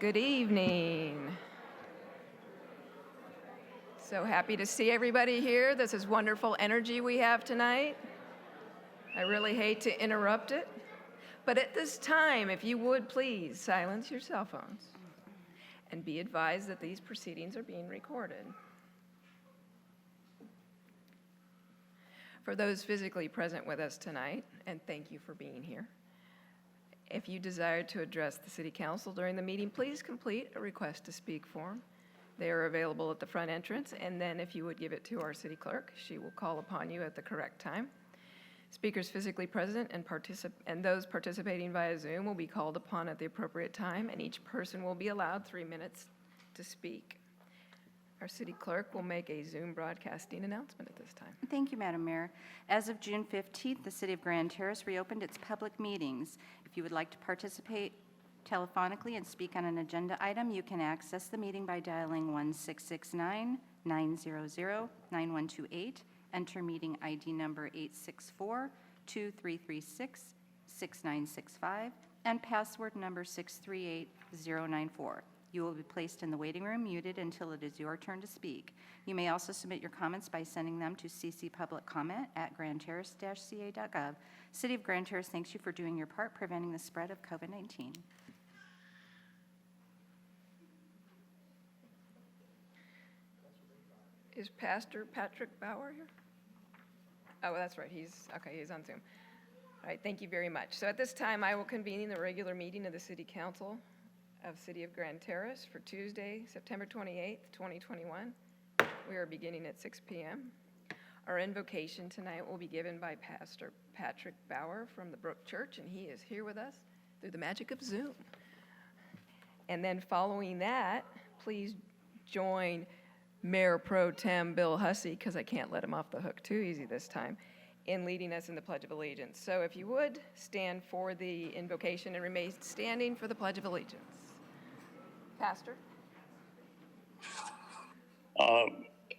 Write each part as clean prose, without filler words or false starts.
Good evening. So happy to see everybody here. This is wonderful energy we have tonight. I really hate to interrupt it, but at this time, if you would please silence your cell phones and be advised that these proceedings are being recorded. For those physically present with us tonight, and thank you for being here, if you desire to address the City Council during the meeting, please complete a request to speak form. They are available at the front entrance, and then if you would give it to our city clerk, she will call upon you at the correct time. Speakers physically present and those participating via Zoom will be called upon at the appropriate time, and each person will be allowed 3 minutes to speak. Our city clerk will make a Zoom broadcasting announcement at this time. Thank you, Madam Mayor. As of June 15th, the City of Grand Terrace reopened its public meetings. If you would like to participate telephonically and speak on an agenda item, you can access the meeting by dialing 1-669-900-9128, enter meeting ID number 864-2336-6965, and password number 638094. You will be placed in the waiting room muted until it is your turn to speak. You may also submit your comments by sending them to ccpubliccomment@grandterrace-ca.gov. City of Grand Terrace thanks you for doing your part preventing the spread of COVID-19. Is Pastor Patrick Bauer here? Oh, that's right, he's on Zoom. All right, thank you very much. So at this time, I will convene the regular meeting of the City Council of City of Grand Terrace for Tuesday, September 28th, 2021. We are beginning at 6 p.m. Our invocation tonight will be given by Pastor Patrick Bauer from the Brook Church, and he is here with us through the magic of Zoom. And then following that, please join Mayor Pro Tem Bill Hussey, because I can't let him off the hook too easy this time, in leading us in the Pledge of Allegiance. So if you would, stand for the invocation and remain standing for the Pledge of Allegiance. Pastor?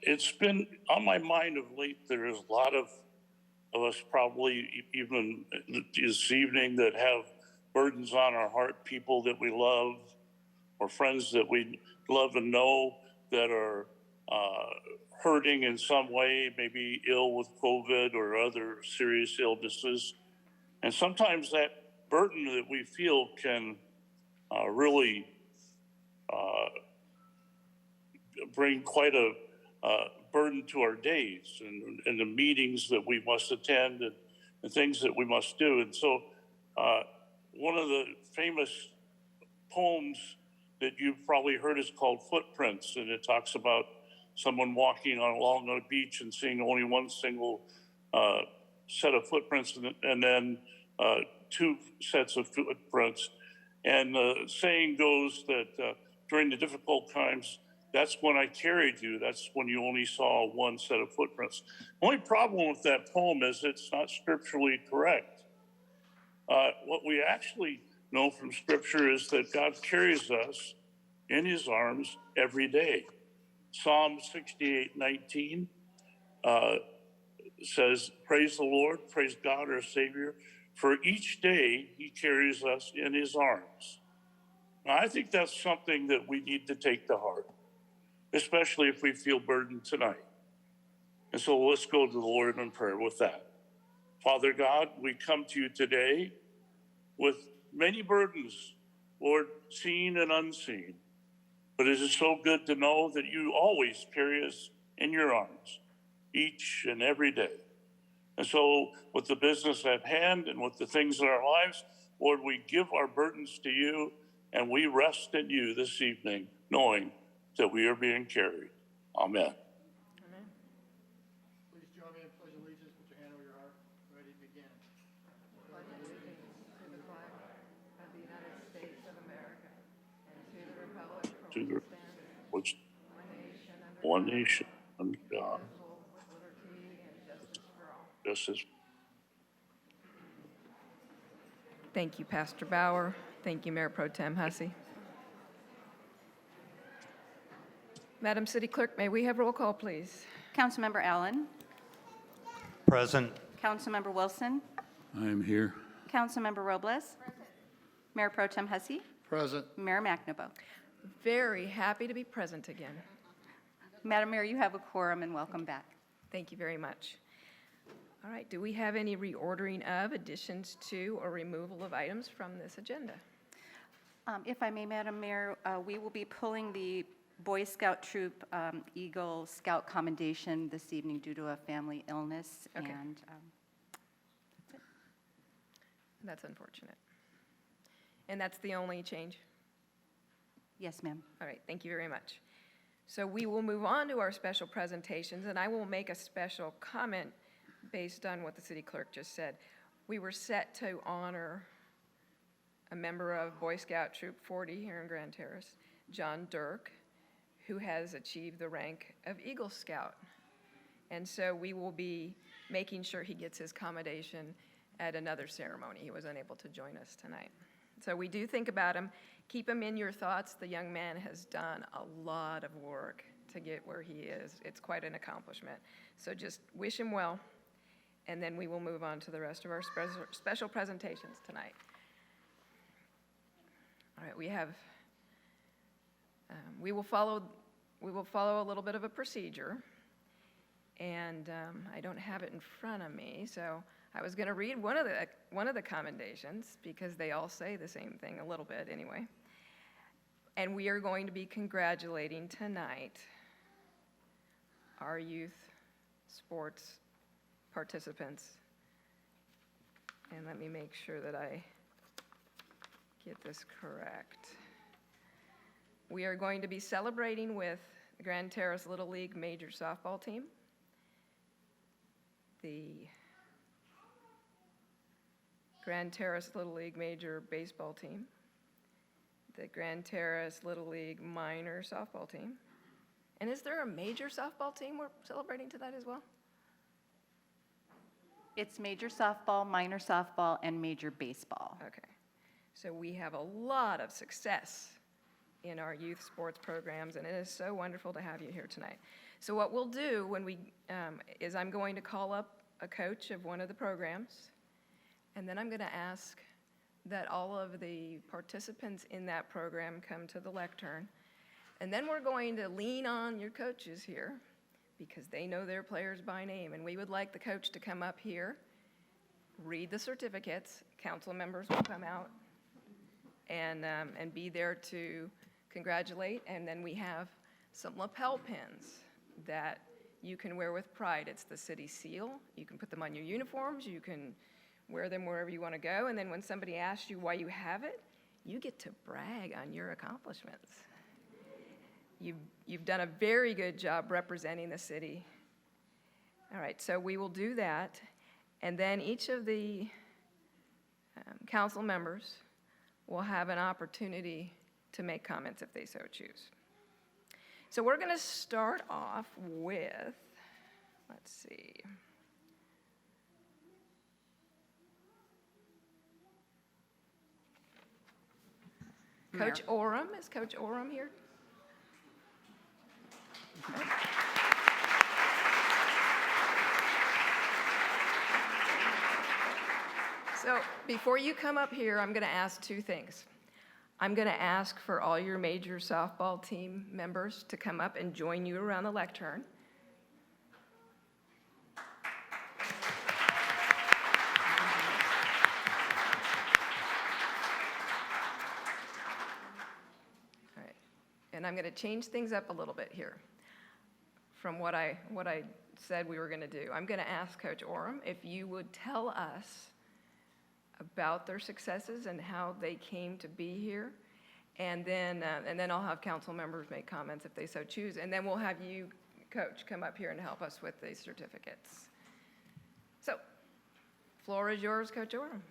It's been on my mind of late. There's a lot of us probably even this evening that have burdens on our heart, people that we love or friends that we love and know that are hurting in some way, maybe ill with COVID or other serious illnesses. And sometimes that burden that we feel can really bring quite a burden to our days and the meetings that we must attend and things that we must do. And so one of the famous poems that you've probably heard is called Footprints, and it talks about someone walking along a beach and seeing only one single set of footprints and then two sets of footprints. And the saying goes that during the difficult times, that's when I carried you. That's when you only saw one set of footprints. The only problem with that poem is it's not scripturally correct. What we actually know from Scripture is that God carries us in his arms every day. Psalm 68:19 says, praise the Lord, praise God our Savior, for each day he carries us in his arms. Now, I think that's something that we need to take to heart, especially if we feel burdened tonight. And so let's go to the Lord in prayer with that. Father God, we come to you today with many burdens, Lord, seen and unseen. But it is so good to know that you always carry us in your arms, each and every day. And so with the business at hand and with the things in our lives, Lord, we give our burdens to you and we rest in you this evening, knowing that we are being carried. Amen. Amen. Please join me in pledge allegiance. Put your hand over your heart. Ready to begin. Pledge allegiance to the flag of the United States of America and to the republic for To the- which it stands, Which one nation under one nation under God, indivisible, with liberty and justice for all. just as Thank you, Pastor Bauer. Thank you, Mayor Pro Tem Hussey. Madam City Clerk, may we have roll call, please? Councilmember Allen, Present. Councilmember Wilson, I am here. Councilmember Robles, Mayor Pro Tem Hussey, Present. Mayor McNabo. Very happy to be present again. Madam Mayor, you have a quorum and welcome back. Thank you very much. All right, do we have any reordering of, additions to, or removal of items from this agenda? If I may, Madam Mayor, we will be pulling the Boy Scout Troop Eagle Scout Commendation this evening due to a family illness. Okay. And That's unfortunate. And that's the only change? yes, ma'am. All right, thank you very much. So we will move on to our special presentations, and I will make a special comment based on what the city clerk just said. We were set to honor a member of Boy Scout Troop 40 here in Grand Terrace, John Dirk, who has achieved the rank of Eagle Scout. And so we will be making sure he gets his commendation at another ceremony. He was unable to join us tonight. So we do think about him. Keep him in your thoughts. The young man has done a lot of work to get where he is. It's quite an accomplishment. So just wish him well, and then we will move on to the rest of our special presentations tonight. All right, we will follow a little bit of a procedure, and I don't have it in front of me, so I was going to read one of the commendations because they all say the same thing a little bit anyway. And we are going to be congratulating tonight our youth sports participants. And let me make sure that I get this correct. We are going to be celebrating with the Grand Terrace Little League Major Softball Team, the Grand Terrace Little League Major Baseball Team, the Grand Terrace Little League Minor Softball Team. And is there a major softball team we're celebrating tonight as well? It's major softball, minor softball, and major baseball. Okay. So we have a lot of success in our youth sports programs, and it is so wonderful to have you here tonight. So what we'll do when is I'm going to call up a coach of one of the programs, and then I'm going to ask that all of the participants in that program come to the lectern. And then we're going to lean on your coaches here because they know their players by name. And we would like the coach to come up here, read the certificates. Council members will come out and be there to congratulate. And then we have some lapel pins that you can wear with pride. It's the city seal. You can put them on your uniforms. You can wear them wherever you want to go. And then when somebody asks you why you have it, you get to brag on your accomplishments. You've done a very good job representing the city. All right, so we will do that. And then each of the council members will have an opportunity to make comments if they so choose. So we're going to start off with, let's see. Coach Oram, is Coach Oram here? Okay. So before you come up here, I'm going to ask two things. I'm going to ask for all your major softball team members to come up and join you around the lectern. All right. And I'm going to change things up a little bit here from what I said we were going to do. I'm going to ask Coach Oram if you would tell us about their successes and how they came to be here. And then I'll have council members make comments if they so choose. And then we'll have you, Coach, come up here and help us with the certificates. So, floor is yours, Coach Oram.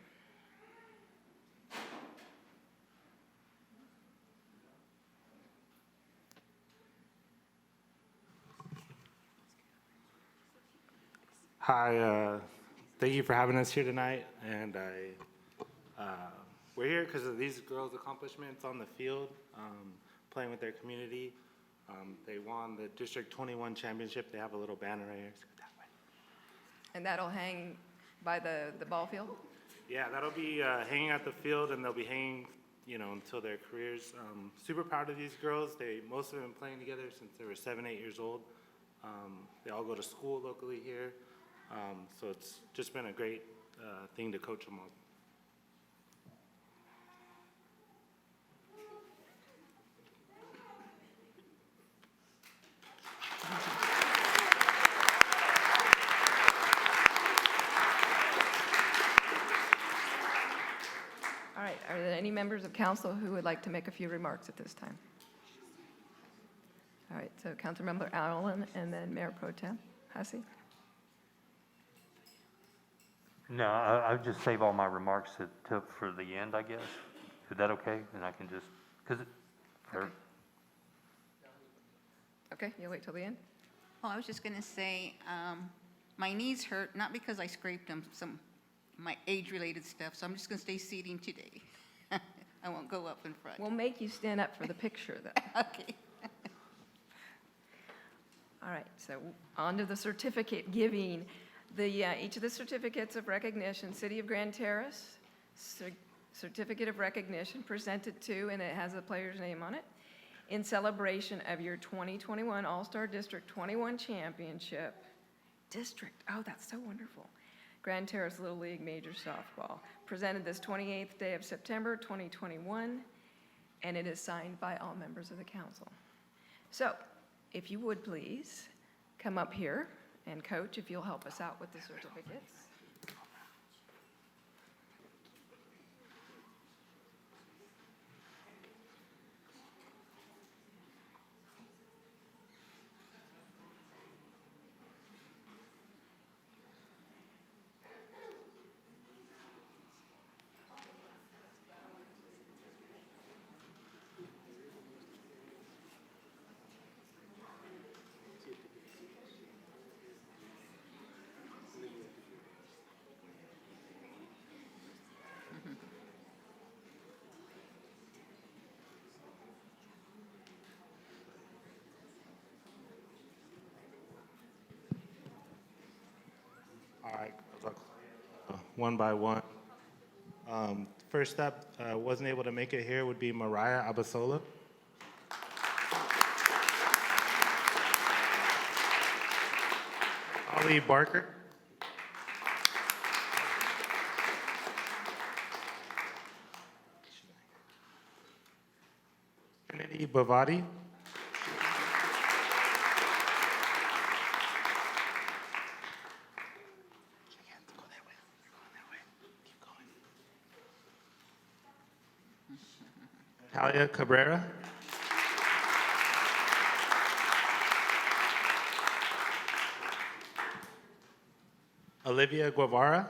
Hi, thank you for having us here tonight, and we're here because of these girls' accomplishments on the field, playing with their community. They won the District 21 championship. They have a little banner right here. Let's go that way. And that'll hang by the ball field? Yeah, that'll be hanging at the field, and they'll be hanging, until their careers. Super proud of these girls. Most of them been playing together since they were 7, 8 years old. They all go to school locally here. So it's just been a great thing to coach them on. All right, are there any members of council who would like to make a few remarks at this time? All right, so Councilmember Allen and then Mayor Pro Tem Hussey. No, I would just save all my remarks for the end, I guess. Is that okay? And I can just, because Okay, you'll wait till the end? Well, I was just going to say, my knees hurt, not because I scraped them, my age-related stuff, so I'm just going to stay seating today. I won't go up in front. We'll make you stand up for the picture, though. Okay. All right, so on to the certificate giving. Each of the certificates of recognition, City of Grand Terrace, certificate of recognition presented to, and it has the player's name on it, in celebration of your 2021 All-Star District 21 Championship. District, oh, that's so wonderful. Grand Terrace Little League Major Softball, presented this 28th day of September 2021, and it is signed by all members of the council. So, if you would please, come up here, and Coach, if you'll help us out with the certificates. All right, one by one. First up, wasn't able to make it here, would be Mariah Abasola. Ollie Barker. Trinity Bavati. Talia Cabrera. Olivia Guevara.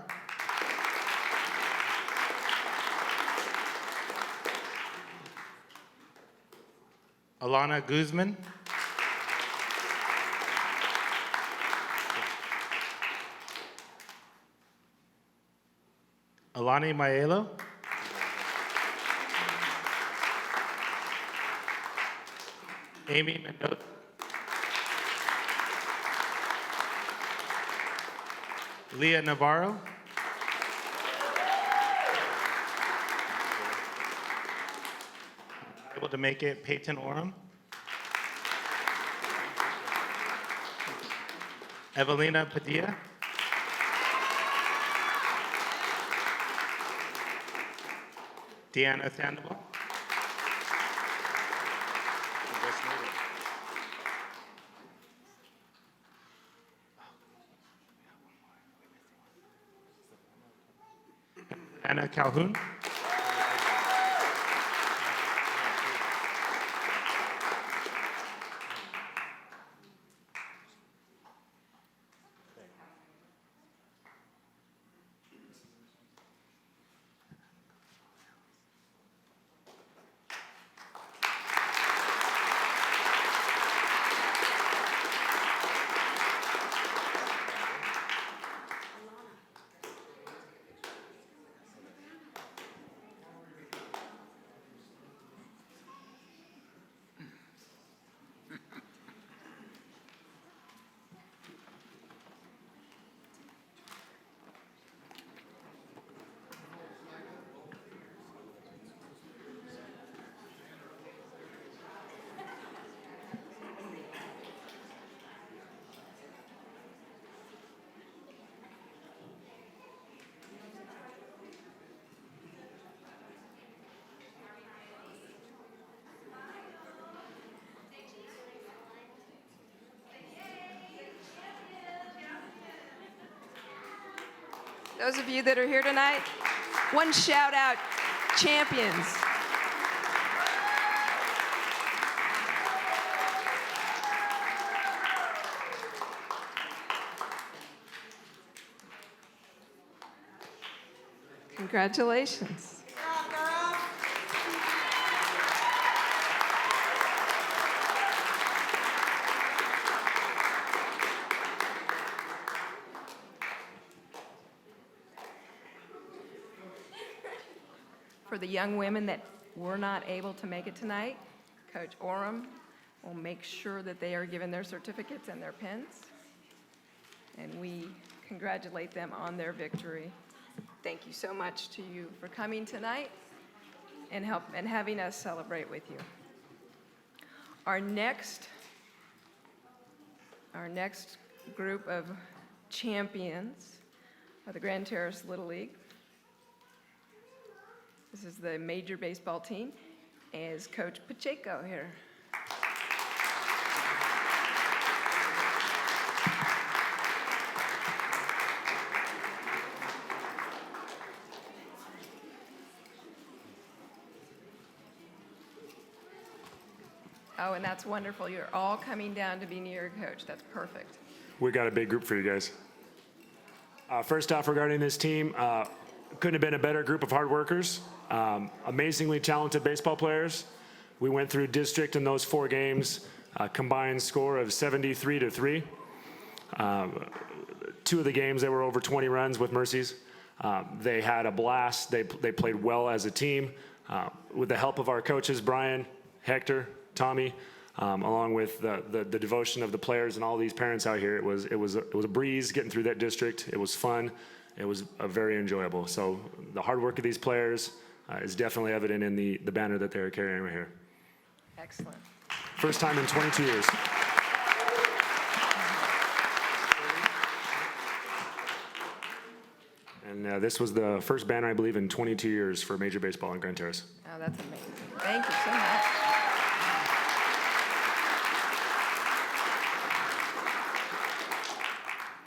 Alana Guzman. Alani Maelo. Amy Mendoza. Leah Navarro. Able to make it, Peyton Oram. Evelina Padilla. Deanna Sandoval. Anna Calhoun. Those of you that are here tonight, one shout out, champions. Congratulations. For the young women that were not able to make it tonight, Coach Oram will make sure that they are given their certificates and their pins. And we congratulate them on their victory. Thank you so much to you for coming tonight and having us celebrate with you. Our next group of champions are the Grand Terrace Little League. This is the major baseball team. Is Coach Pacheco here? Oh, and that's wonderful. You're all coming down to be near your coach. That's perfect. We got a big group for you guys. First off, regarding this team, couldn't have been a better group of hard workers. Amazingly talented baseball players. We went through district in those 4 games, combined score of 73-3. 2 of the games, they were over 20 runs with Mercies. They had a blast. They played well as a team. With the help of our coaches, Brian, Hector, Tommy, along with the devotion of the players and all these parents out here, it was a breeze getting through that district. It was fun. It was very enjoyable. So the hard work of these players is definitely evident in the banner that they're carrying right here. Excellent. First time in 22 years. And this was the first banner, I believe, in 22 years for Major Baseball in Grand Terrace. Oh, that's amazing. Thank you so much.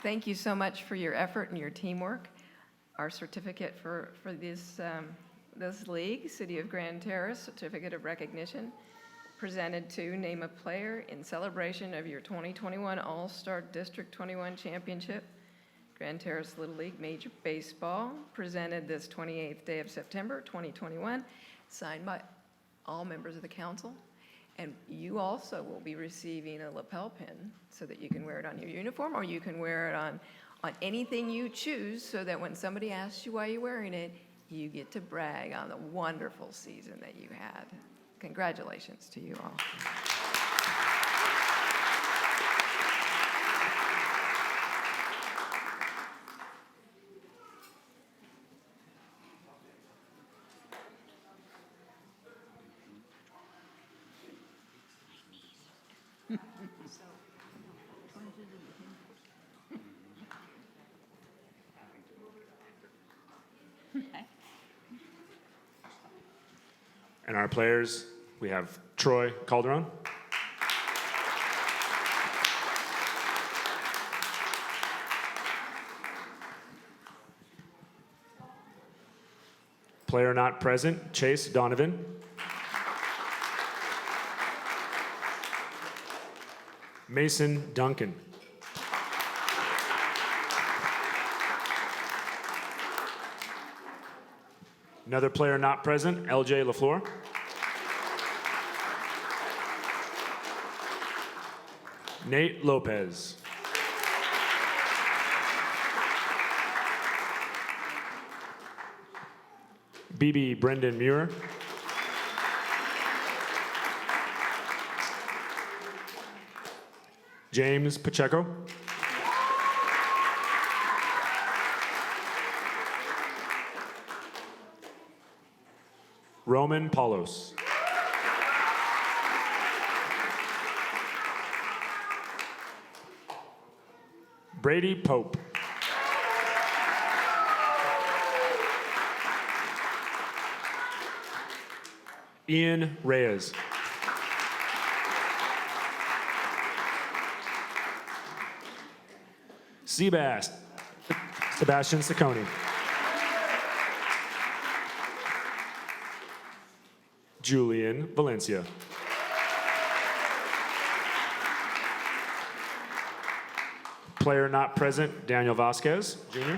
Thank you so much for your effort and your teamwork. Our certificate for this league, City of Grand Terrace Certificate of Recognition, presented to name a player in celebration of your 2021 All-Star District 21 Championship. Grand Terrace Little League Major Baseball, presented this 28th day of September 2021, signed by all members of the council. And you also will be receiving a lapel pin so that you can wear it on your uniform, or you can wear it on anything you choose, so that when somebody asks you why you're wearing it, you get to brag on the wonderful season that you had. Congratulations to you all. And our players, we have Troy Calderon. Player not present, Chase Donovan. Mason Duncan. Another player not present, LJ LaFleur. Nate Lopez. BB Brendan Muir. James Pacheco. Roman Paulos. Brady Pope. Ian Reyes. Sebastian Saccone. Julian Valencia. Player not present, Daniel Vasquez, Jr.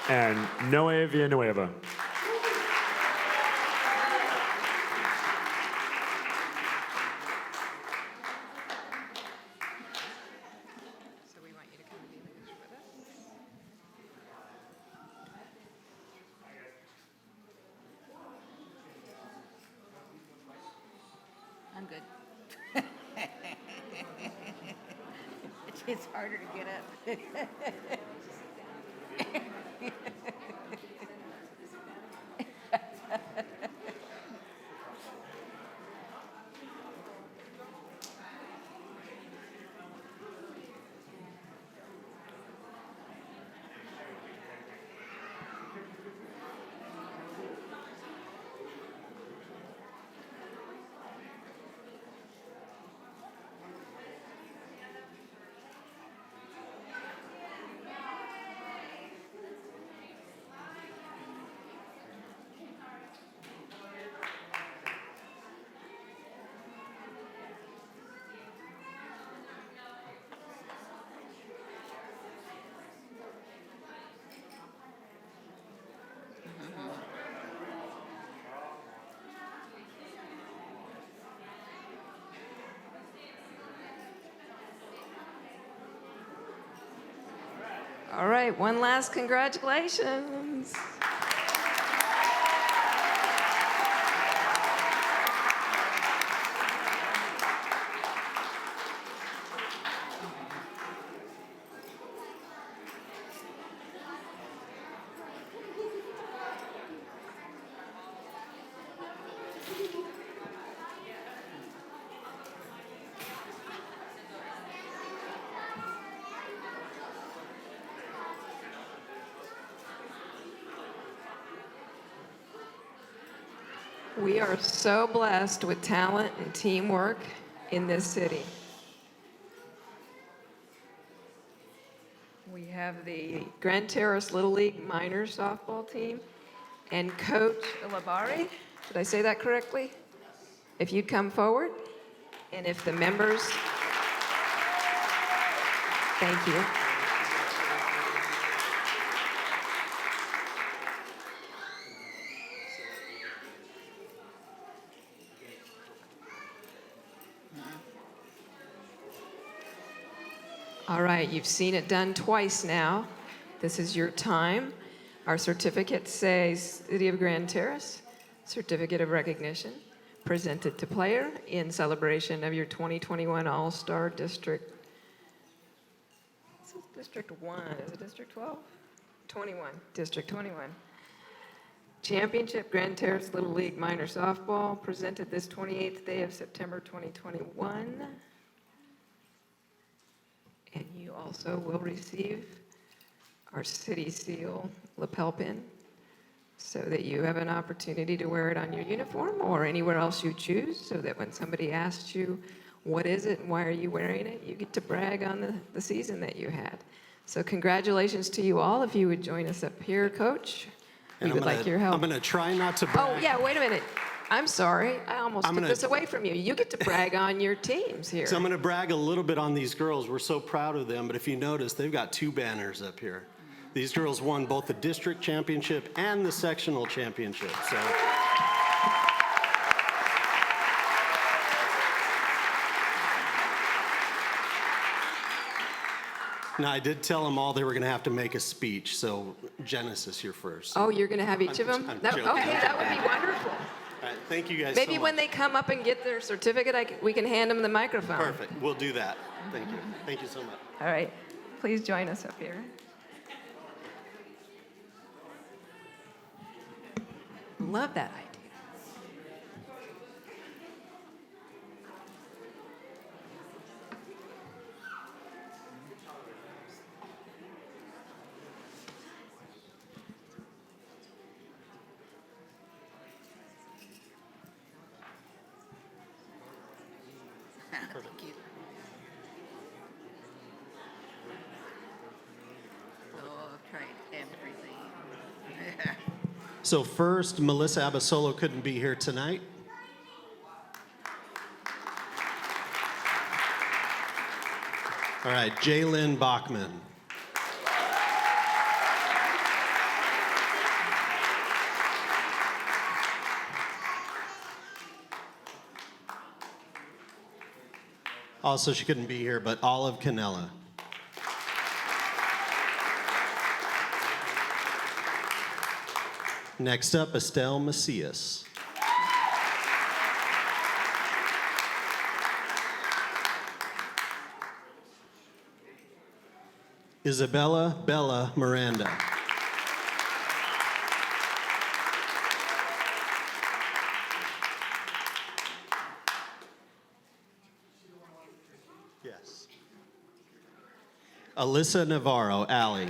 And Noe Villanueva. So we want you to come and be the picture with us. I'm good. It's harder to get up. All right, one last congratulations. We are so blessed with talent and teamwork in this city. We have the Grand Terrace Little League minor softball team and Coach Ilabari. Did I say that correctly? If you'd come forward, and if the members, thank you. All right, you've seen it done twice now. This is your time. Our certificates say City of Grand Terrace, Certificate of Recognition, presented to player in celebration of your 2021 All-Star District. This is District 1, is it District 12? 21, District 21. Championship Grand Terrace Little League Minor Softball, presented this 28th day of September 2021. And you also will receive our city seal lapel pin so that you have an opportunity to wear it on your uniform or anywhere else you choose, so that when somebody asks you, what is it and why are you wearing it, you get to brag on the season that you had. So congratulations to you all. If you would join us up here, Coach, we would like your help. I'm going to try not to brag. Oh, yeah, wait a minute. I'm sorry. I almost I'm took gonna- this away from you. You get to brag on your teams here. So I'm going to brag a little bit on these girls. We're so proud of them, but if you notice, they've got two banners up here. These girls won both the district championship and the sectional championship. So now, I did tell them all they were going to have to make a speech. So Genesis, you're first. Oh, you're going to have each of them? I'm That- joking. Okay, that would be wonderful. All right, thank you guys Maybe so when much. they come up and get their certificate, we can hand them the microphone. Perfect. We'll do that. Thank you. Thank you so much. All right. Please join us up here. Love that idea. Thank you. Oh, I've tried everything. So first, Melissa Abasolo couldn't be here tonight. All right, Jalen Bachman. Also, she couldn't be here, but Olive Canella. Next up, Estelle Macias. Isabella Bella Miranda. Yes. Alyssa Navarro, Allie.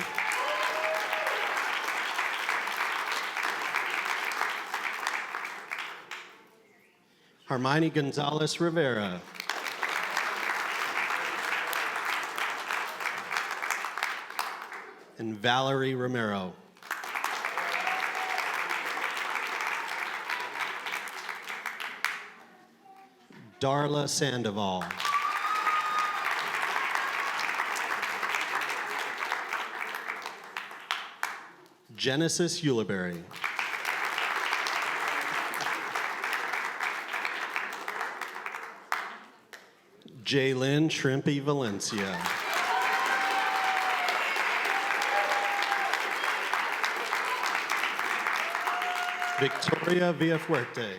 Hermione Gonzalez Rivera. And Valerie Romero. Darla Sandoval. Genesis Uliberry. Jaylyn Shrimpy Valencia. Victoria Villafuerte.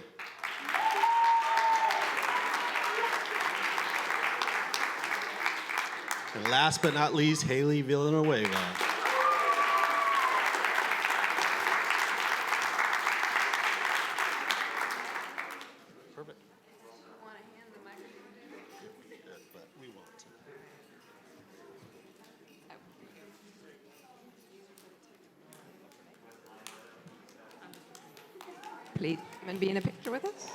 And last but not least, Haley Villanueva. Perfect. But we won't. Please come and be in a picture with us.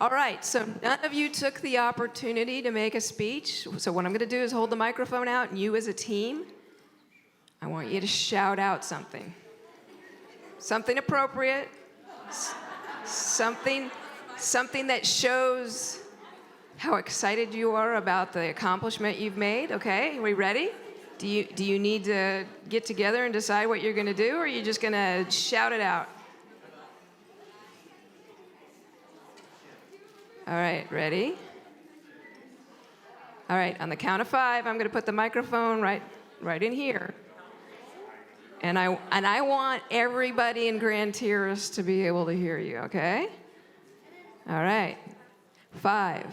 All right, so none of you took the opportunity to make a speech. So what I'm going to do is hold the microphone out, and you as a team, I want you to shout out something. Something appropriate, something that shows how excited you are about the accomplishment you've made. Okay, are we ready? Do you need to get together and decide what you're going to do, or are you just going to shout it out? All right, ready? All right, on the count of 5, I'm going to put the microphone right in here. And I want everybody in Grand Terrace to be able to hear you, okay? All right. 5,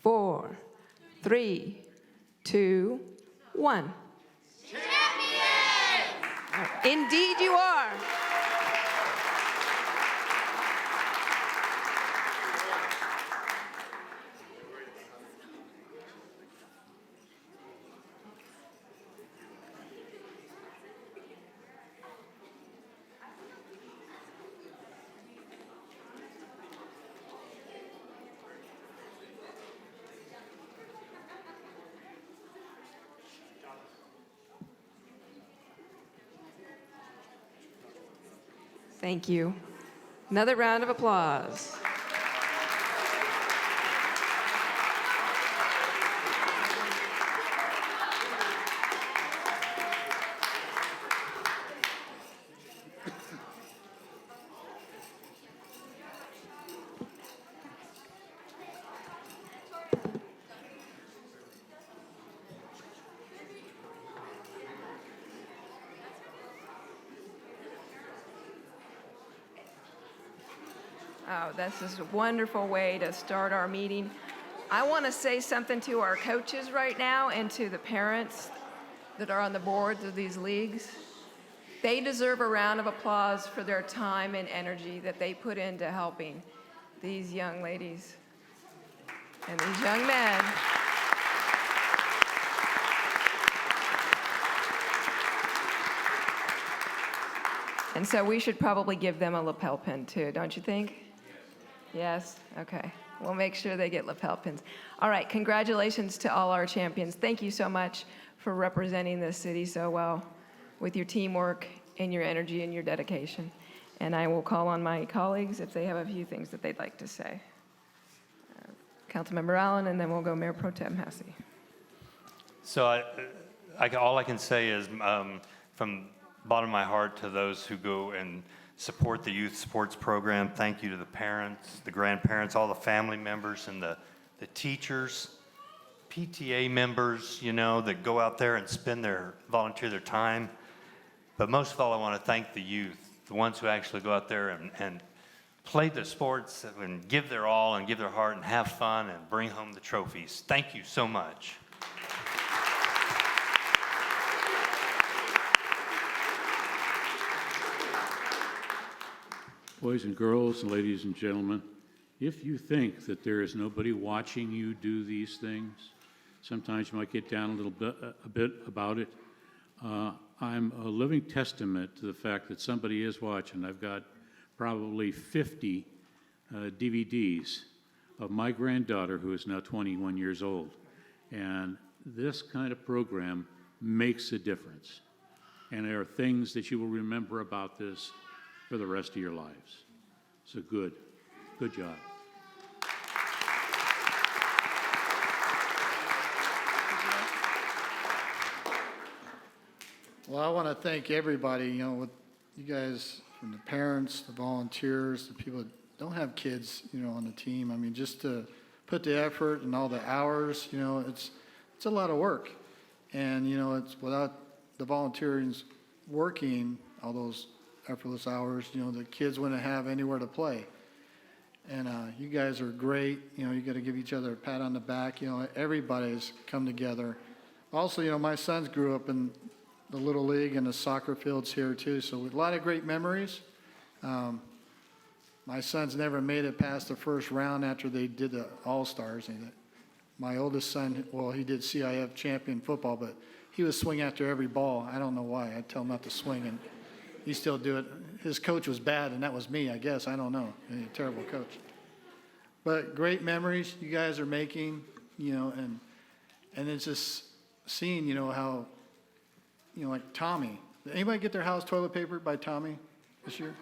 4, 3, 2, 1. Champions! Indeed you are. Thank you. Another round of applause. Oh, this is a wonderful way to start our meeting. I want to say something to our coaches right now and to the parents that are on the boards of these leagues. They deserve a round of applause for their time and energy that they put into helping these young ladies and these young men. And so we should probably give them a lapel pin too, don't you think? Yes? Okay. We'll make sure they get lapel pins. All right, congratulations to all our champions. Thank you so much for representing this city so well with your teamwork and your energy and your dedication. And I will call on my colleagues if they have a few things that they'd like to say. Councilmember Allen, and then we'll go Mayor Pro Tem Hassey. So all I can say is from the bottom of my heart to those who go and support the youth sports program, thank you to the parents, the grandparents, all the family members, and the teachers, PTA members, that go out there and volunteer their time. But most of all, I want to thank the youth, the ones who actually go out there and play the sports and give their all and give their heart and have fun and bring home the trophies. Thank you so much. Boys and girls, ladies and gentlemen, if you think that there is nobody watching you do these things, sometimes you might get down a bit about it. I'm a living testament to the fact that somebody is watching. I've got probably 50 DVDs of my granddaughter, who is now 21 years old. And this kind of program makes a difference. And there are things that you will remember about this for the rest of your lives. So good job. Well, I want to thank everybody, with you guys, from the parents, the volunteers, the people that don't have kids, on the team. I mean, just to put the effort and all the hours, it's a lot of work. And, it's without the volunteers working all those effortless hours, the kids wouldn't have anywhere to play. And you guys are great. You got to give each other a pat on the back. Everybody's come together. Also, my sons grew up in the Little League and the soccer fields here too, so a lot of great memories. My sons never made it past the first round after they did the All-Stars. My oldest son, well, he did CIF champion football, but he would swing after every ball. I don't know why. I'd tell him not to swing, and he still do it. His coach was bad, and that was me, I guess. I don't know. He's a terrible coach. But great memories you guys are making, and it's just seeing, how, like Tommy. Did anybody get their house toilet papered by Tommy this year?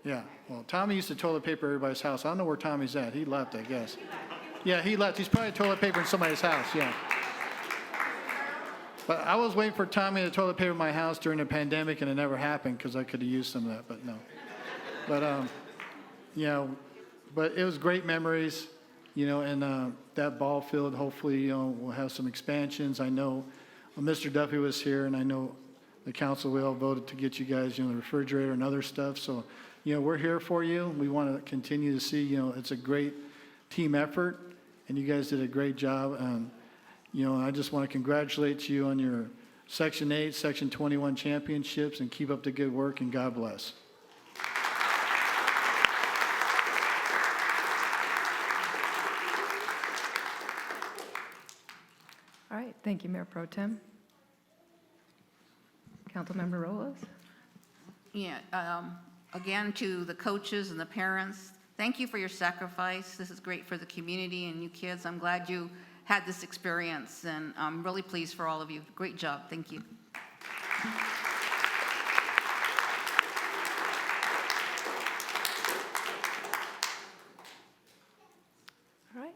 Yeah. Well, Tommy used to toilet paper everybody's house. I don't know where Tommy's at. He left, I guess. Yeah, he left. He's probably toilet paper in somebody's house, yeah. But I was waiting for Tommy to toilet paper my house during the pandemic, and it never happened because I could have used some of that, but no. But, but it was great memories, and that ball field, hopefully, we'll have some expansions. I know Mr. Duffy was here, and I know the council, we all voted to get you guys, the refrigerator and other stuff. So, we're here for you. We want to continue to see, it's a great team effort, and you guys did a great job. I just want to congratulate you on your Section 8, Section 21 championships, and keep up the good work, and God bless. All right, thank you, Mayor Pro Tem. Councilmember Robles? Yeah, again, to the coaches and the parents, thank you for your sacrifice. This is great for the community and you kids. I'm glad you had this experience, and I'm really pleased for all of you. Great job. Thank you. All right.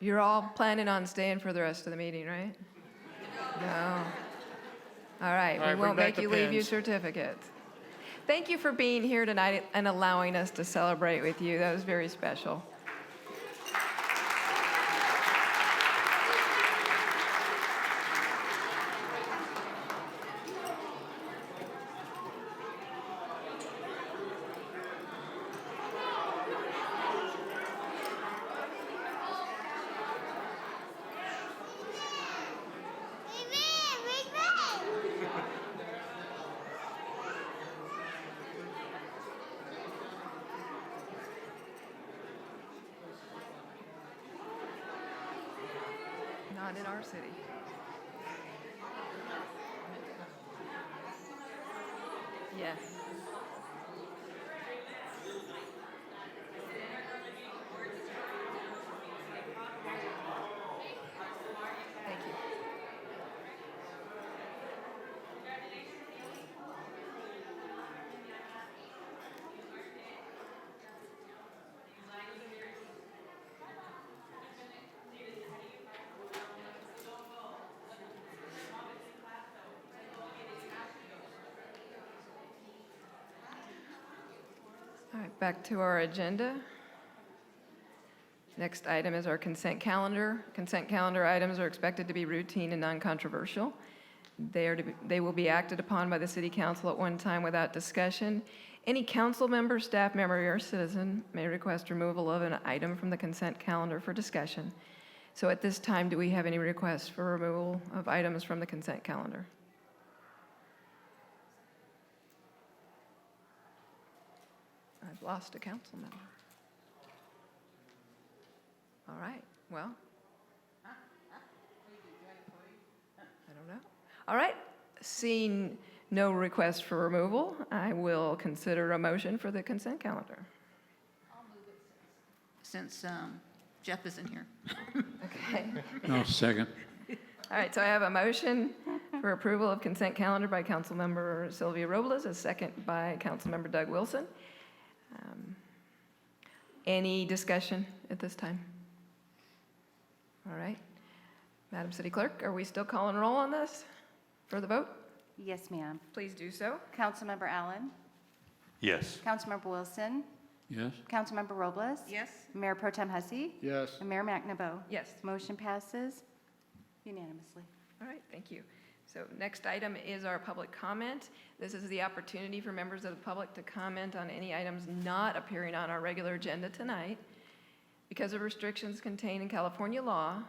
You're all planning on staying for the rest of the meeting, right? No. All right, we bring won't back make the you leave your pins. certificate. Thank you for being here tonight and allowing us to celebrate with you. That was very special. Not in our city. Yes. All right, back to our agenda. Next item is our consent calendar. Consent calendar items are expected to be routine and non-controversial. They will be acted upon by the city council at one time without discussion. Any council member, staff member, or citizen may request removal of an item from the consent calendar for discussion. So at this time, do we have any requests for removal of items from the consent calendar? I've lost a council member. All right, well. I don't know. All right, seeing no request for removal, I will consider a motion for the consent calendar. Since Jeff isn't here. Okay. No, second. All right, so I have a motion for approval of consent calendar by Councilmember Sylvia Robles, a second by Councilmember Doug Wilson. Any discussion at this time? All right. Madam City Clerk, are we still calling roll on this for the vote? Yes, ma'am. Please do so. Councilmember Allen? Yes. Councilmember Wilson? Yes? Councilmember Robles? Yes? Mayor Pro Tem Hussey? Yes. And Mayor McNabo? Yes. Motion passes unanimously. All right, thank you. So next item is our public comment. This is the opportunity for members of the public to comment on any items not appearing on our regular agenda tonight. Because of restrictions contained in California law,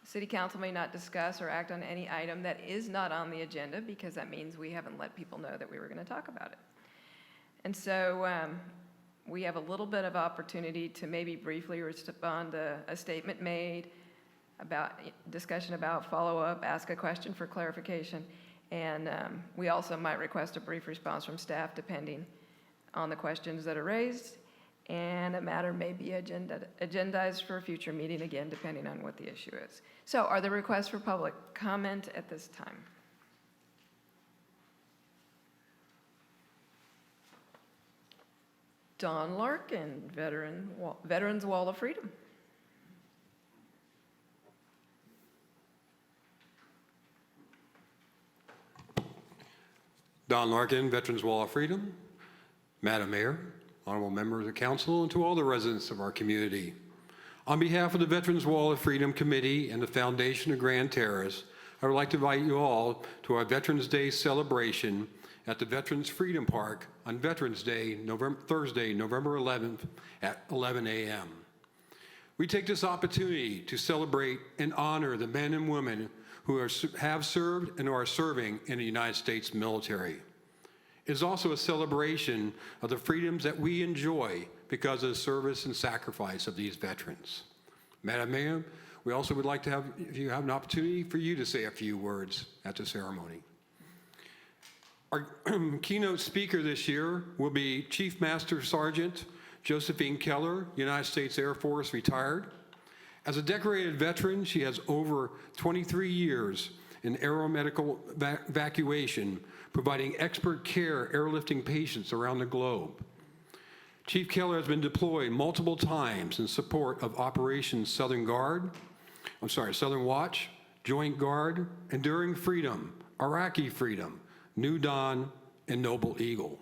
the City Council may not discuss or act on any item that is not on the agenda, because that means we haven't let people know that we were going to talk about it. And so we have a little bit of opportunity to maybe briefly respond to a statement made, about discussion about follow-up, ask a question for clarification, and we also might request a brief response from staff depending on the questions that are raised, and a matter may be agendized for a future meeting again, depending on what the issue is. So are there requests for public comment at this time? Don Larkin, Veterans Wall of Freedom. Don Larkin, Veterans Wall of Freedom. Madam Mayor, honorable members of the council, and to all the residents of our community. On behalf of the Veterans Wall of Freedom Committee and the Foundation of Grand Terrace, I would like to invite you all to our Veterans Day celebration at the Veterans Freedom Park on Veterans Day, Thursday, November 11th at 11 a.m. We take this opportunity to celebrate and honor the men and women who have served and are serving in the United States military. It is also a celebration of the freedoms that we enjoy because of the service and sacrifice of these veterans. Madam Mayor, we also would like to have, if you have an opportunity, for you to say a few words at the ceremony. Our keynote speaker this year will be Chief Master Sergeant Josephine Keller, United States Air Force, retired. As a decorated veteran, she has over 23 years in aeromedical evacuation, providing expert care airlifting patients around the globe. Chief Keller has been deployed multiple times in support of Operation Southern Watch, Joint Guard, Enduring Freedom, Iraqi Freedom, New Dawn, and Noble Eagle.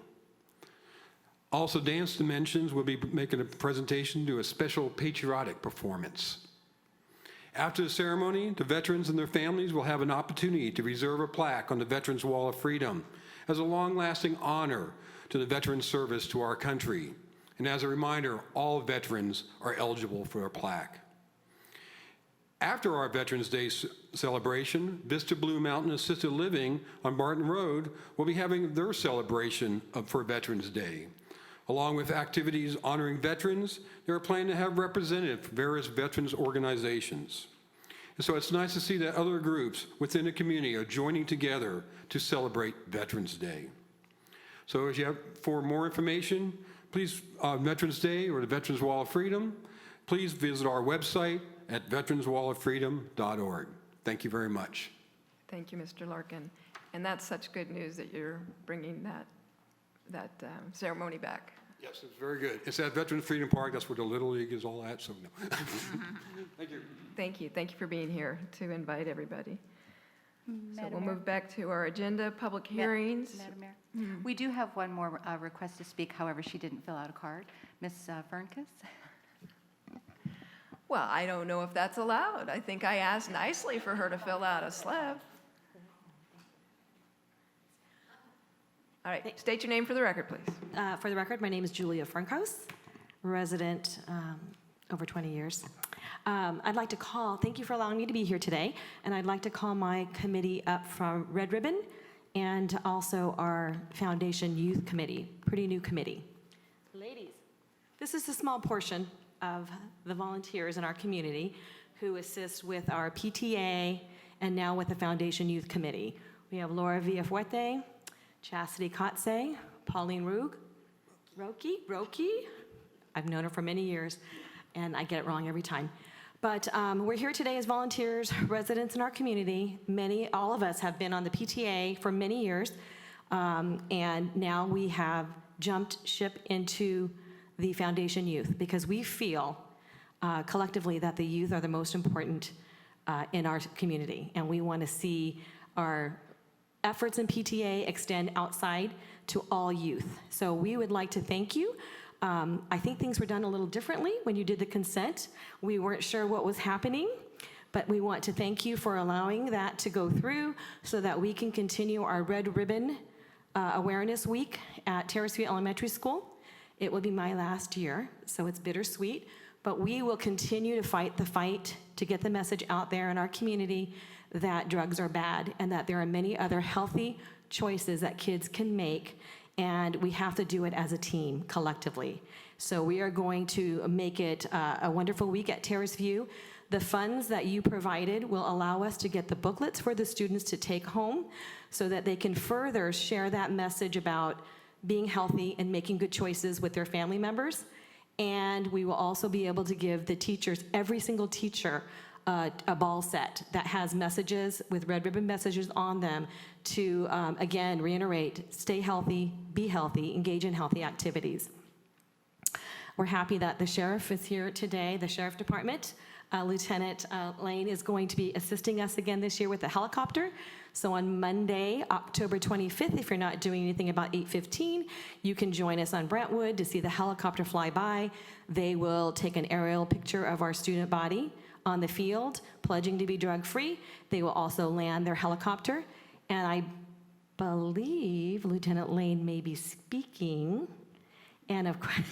Also, Dance Dimensions will be making a presentation to a special patriotic performance. After the ceremony, the veterans and their families will have an opportunity to reserve a plaque on the Veterans Wall of Freedom as a long-lasting honor to the veteran service to our country. And as a reminder, all veterans are eligible for a plaque. After our Veterans Day celebration, Vista Blue Mountain Assisted Living on Barton Road will be having their celebration for Veterans Day. Along with activities honoring veterans, they are planning to have representatives from various veterans organizations. And so it's nice to see that other groups within the community are joining together to celebrate Veterans Day. So if you have, for more information, please, Veterans Day or the Veterans Wall of Freedom, please visit our website at veteranswalloffreedom.org. Thank you very much. Thank you, Mr. Larkin. And that's such good news that you're bringing that ceremony back. Yes, it's very good. It's at Veterans Freedom Park. That's where the Little League is all at. So, no. Thank you. Thank you. Thank you for being here to invite everybody. So Madam we'll Mayor? move back to our agenda, public hearings. Madam Mayor? We do have one more request to speak, however, she didn't fill out a card. Ms. Vernkes? Well, I don't know if that's allowed. I think I asked nicely for her to fill out a slip. All right, state your name for the record, please. For the record, my name is Julia Frankhaus, resident over 20 years. I'd like to thank you for allowing me to be here today, and I'd like to call my committee up from Red Ribbon and also our Foundation Youth Committee, pretty new committee. Ladies, this is a small portion of the volunteers in our community who assist with our PTA and now with the Foundation Youth Committee. We have Laura Villafuerte, Chastity Kotze, Pauline Roki. I've known her for many years, and I get it wrong every time. But we're here today as volunteers, residents in our community. All of us have been on the PTA for many years, and now we have jumped ship into the Foundation Youth because we feel collectively that the youth are the most important in our community, and we want to see our efforts in PTA extend outside to all youth. So we would like to thank you. I think things were done a little differently when you did the consent. We weren't sure what was happening, but we want to thank you for allowing that to go through so that we can continue our Red Ribbon Awareness Week at Terrace Elementary School. It will be my last year, so it's bittersweet, but we will continue to fight the fight to get the message out there in our community that drugs are bad and that there are many other healthy choices that kids can make, and we have to do it as a team, collectively. So we are going to make it a wonderful week at Terrace View. The funds that you provided will allow us to get the booklets for the students to take home so that they can further share that message about being healthy and making good choices with their family members. And we will also be able to give the teachers, every single teacher, a ball set that has messages with red ribbon messages on them to, again, reiterate, stay healthy, be healthy, engage in healthy activities. We're happy that the sheriff is here today, the sheriff department. Lieutenant Lane is going to be assisting us again this year with the helicopter. So on Monday, October 25th, if you're not doing anything about 8:15, you can join us on Brentwood to see the helicopter fly by. They will take an aerial picture of our student body on the field, pledging to be drug-free. They will also land their helicopter. And I believe Lieutenant Lane may be speaking, and of course,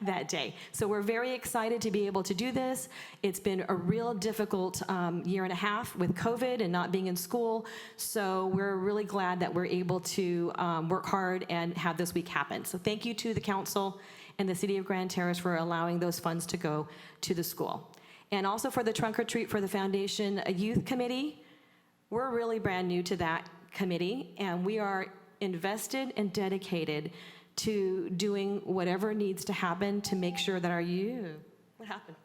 that day. So we're very excited to be able to do this. It's been a real difficult year and a half with COVID and not being in school. So we're really glad that we're able to work hard and have this week happen. So thank you to the council and the City of Grand Terrace for allowing those funds to go to the school. And also for the trunk or treat for the Foundation Youth Committee, we're really brand new to that committee, and we are invested and dedicated to doing whatever needs to happen to make sure that our youth, what happened?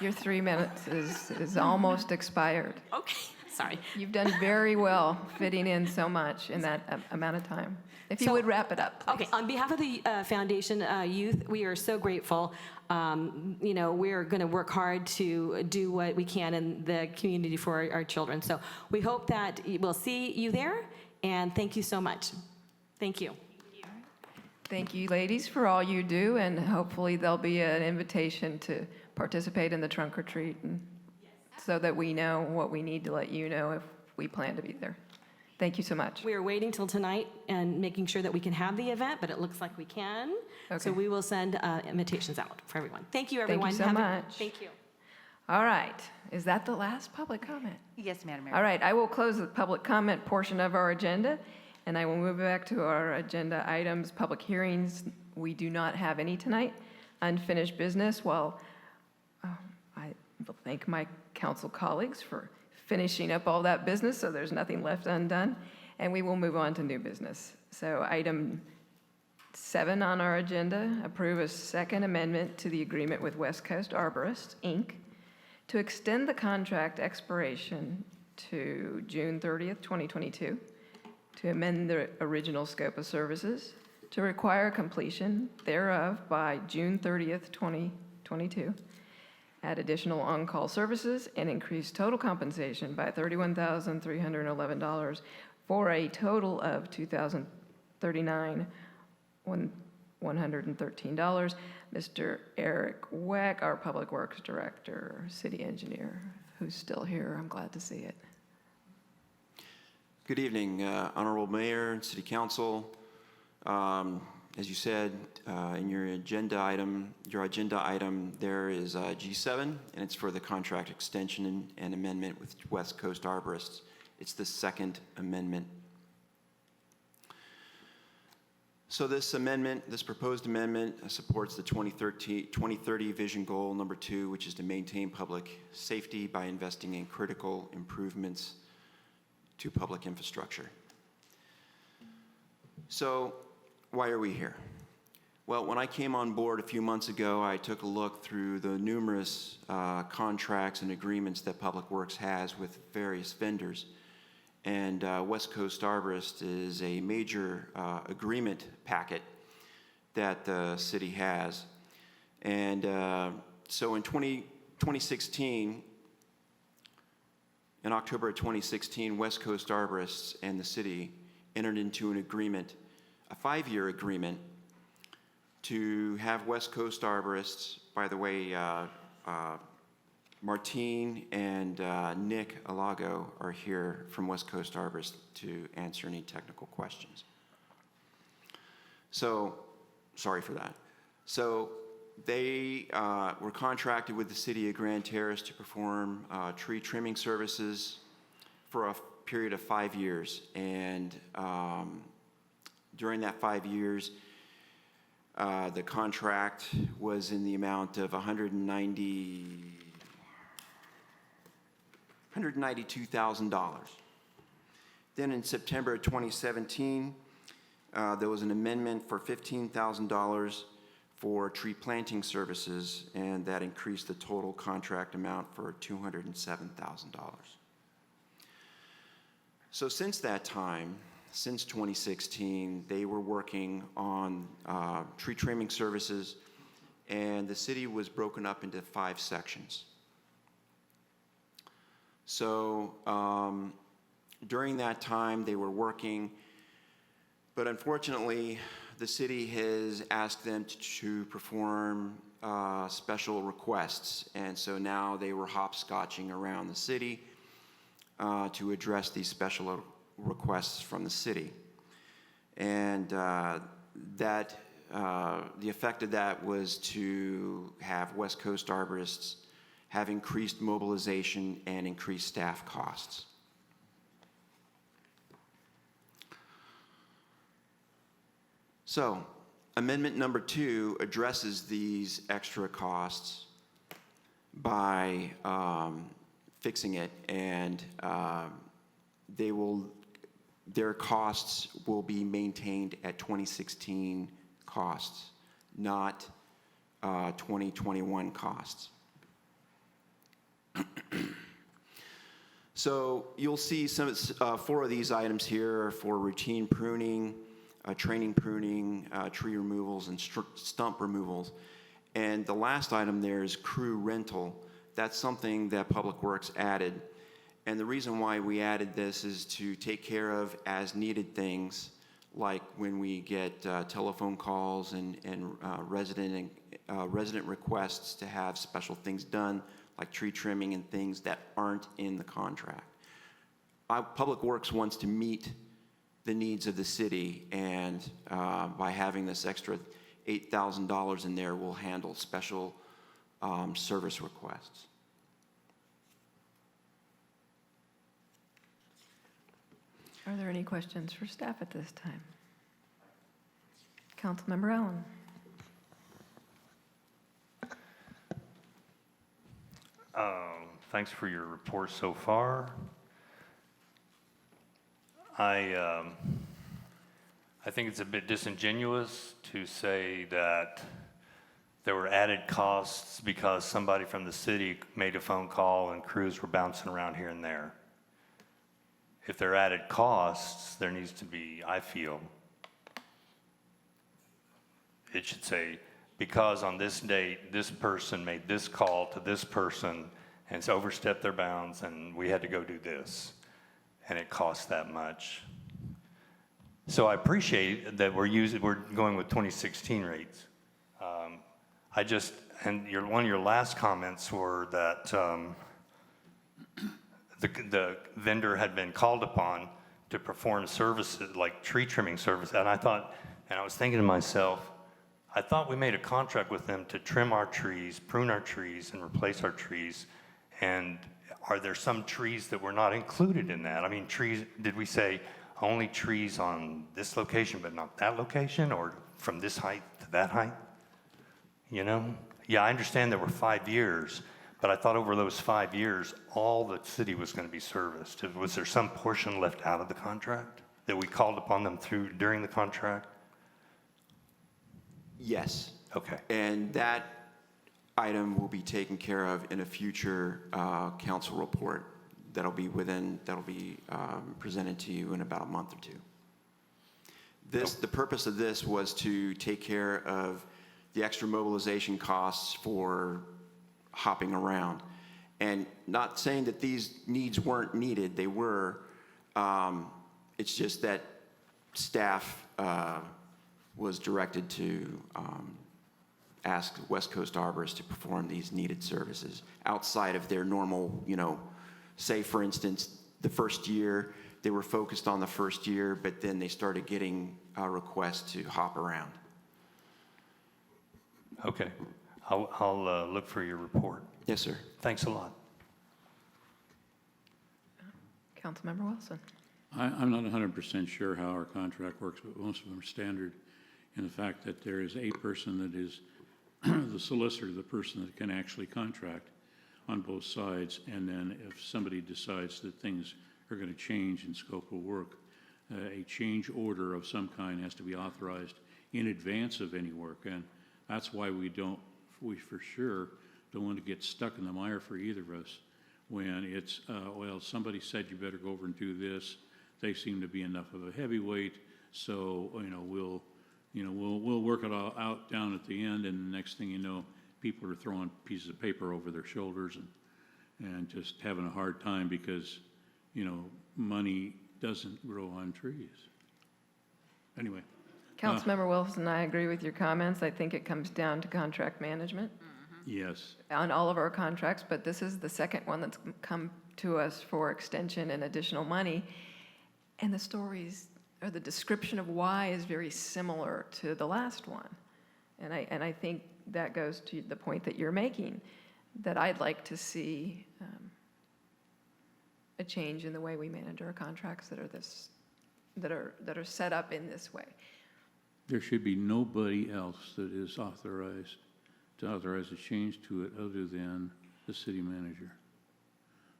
Your 3 minutes is almost expired. Okay, sorry. You've done very well fitting in so much in that amount of time. If you would wrap it up, please. Okay, on behalf of the Foundation Youth, we are so grateful. We're going to work hard to do what we can in the community for our children. So we hope that we'll see you there, and thank you so much. Thank you. Thank you, ladies, for all you do, and hopefully there'll be an invitation to participate in the trunk or treat, and so that we know what we need to let you know if we plan to be there. Thank you so much. We are waiting till tonight and making sure that we can have the event, but it looks like we can. Okay. So we will send invitations out for everyone. Thank you, everyone. Thank you so much. Thank you. All right. Is that the last public comment? Yes, Madam Mayor. All right. I will close the public comment portion of our agenda, and I will move back to our agenda items. Public hearings, we do not have any tonight. Unfinished business, well, I will thank my council colleagues for finishing up all that business, so there's nothing left undone. And we will move on to new business. So item 7 on our agenda, approve a second amendment to the agreement with West Coast Arborists, Inc., to extend the contract expiration to June 30th, 2022, to amend the original scope of services, to require completion thereof by June 30th, 2022, add additional on-call services, and increase total compensation by $31,311 for a total of $2,039,113. Mr. Eric Weck, our Public Works Director, City Engineer, who's still here. I'm glad to see it. Good evening, Honorable Mayor and City Council. As you said, in your agenda item, there is G7, and it's for the contract extension and amendment with West Coast Arborists. It's the second amendment. So this proposed amendment supports the 2030 Vision Goal number 2, which is to maintain public safety by investing in critical improvements to public infrastructure. So why are we here? Well, when I came on board a few months ago, I took a look through the numerous contracts and agreements that Public Works has with various vendors. And West Coast Arborist is a major agreement packet that the city has. And so in 2016, in October of 2016, West Coast Arborists and the city entered into an agreement, a 5-year agreement, to have West Coast Arborists, by the way, Martine and Nick Alago are here from West Coast Arborists to answer any technical questions. So, sorry for that. So they were contracted with the city of Grand Terrace to perform tree trimming services for a period of 5 years. And during that 5 years, the contract was in the amount of $192,000. Then in September of 2017, there was an amendment for $15,000 for tree planting services, and that increased the total contract amount for $207,000. So since that time, since 2016, they were working on tree trimming services, and the city was broken up into 5 sections. So during that time, they were working, but unfortunately, the city has asked them to perform special requests, and so now they were hopscotching around the city to address these special requests from the city. And the effect of that was to have West Coast Arborists have increased mobilization and increased staff costs. So, amendment number 2 addresses these extra costs by fixing it, and their costs will be maintained at 2016 costs, not 2021 costs. So you'll see 4 of these items here for routine pruning, training pruning, tree removals, and stump removals. And the last item there is crew rental. That's something that Public Works added. And the reason why we added this is to take care of as needed things, like when we get telephone calls and resident requests to have special things done, like tree trimming and things that aren't in the contract. Public Works wants to meet the needs of the city, and by having this extra $8,000 in there, we'll handle special service requests. Are there any questions for staff at this time? Councilmember Allen. Thanks for your report so far. I think it's a bit disingenuous to say that there were added costs because somebody from the city made a phone call and crews were bouncing around here and there. If there are added costs, there needs to be, I feel, it should say, because on this date, this person made this call to this person and it's overstepped their bounds and we had to go do this. And it costs that much. So I appreciate that we're going with 2016 rates. One of your last comments were that the vendor had been called upon to perform services like tree trimming service. And I was thinking to myself, I thought we made a contract with them to trim our trees, prune our trees, and replace our trees. And are there some trees that were not included in that? I mean, trees, did we say only trees on this location but not that location, or from this height to that height? You know? Yeah, I understand there were 5 years, but I thought over those 5 years, all the city was going to be serviced. Was there some portion left out of the contract that we called upon them during the contract? Yes. Okay. And that item will be taken care of in a future council report that'll be presented to you in about a month or two. The purpose of this was to take care of the extra mobilization costs for hopping around. And not saying that these needs weren't needed, they were. It's just that staff was directed to ask West Coast Arborists to perform these needed services outside of their normal, say for instance, the first year, they were focused on the first year, but then they started getting requests to hop around. Okay. I'll look for your report. Yes, sir. Thanks a lot. Councilmember Wilson. I'm not 100% sure how our contract works, but most of them are standard in the fact that there is a person that is the solicitor, the person that can actually contract on both sides, and then if somebody decides that things are going to change in scope of work, a change order of some kind has to be authorized in advance of any work, and that's why we for sure don't want to get stuck in the mire for either of us when it's, well, somebody said you better go over and do this. They seem to be enough of a heavyweight, so we'll work it all out down at the end, and the next thing you know, people are throwing pieces of paper over their shoulders and just having a hard time because, money doesn't grow on trees. Anyway. Councilmember Wilson, I agree with your comments. I think it comes down to contract management Yes. on all of our contracts, but this is the second one that's come to us for extension and additional money. And the stories, or the description of why, is very similar to the last one. And I think that goes to the point that you're making, that I'd like to see a change in the way we manage our contracts that are set up in this way. There should be nobody else that is authorized to authorize a change to it other than the city manager.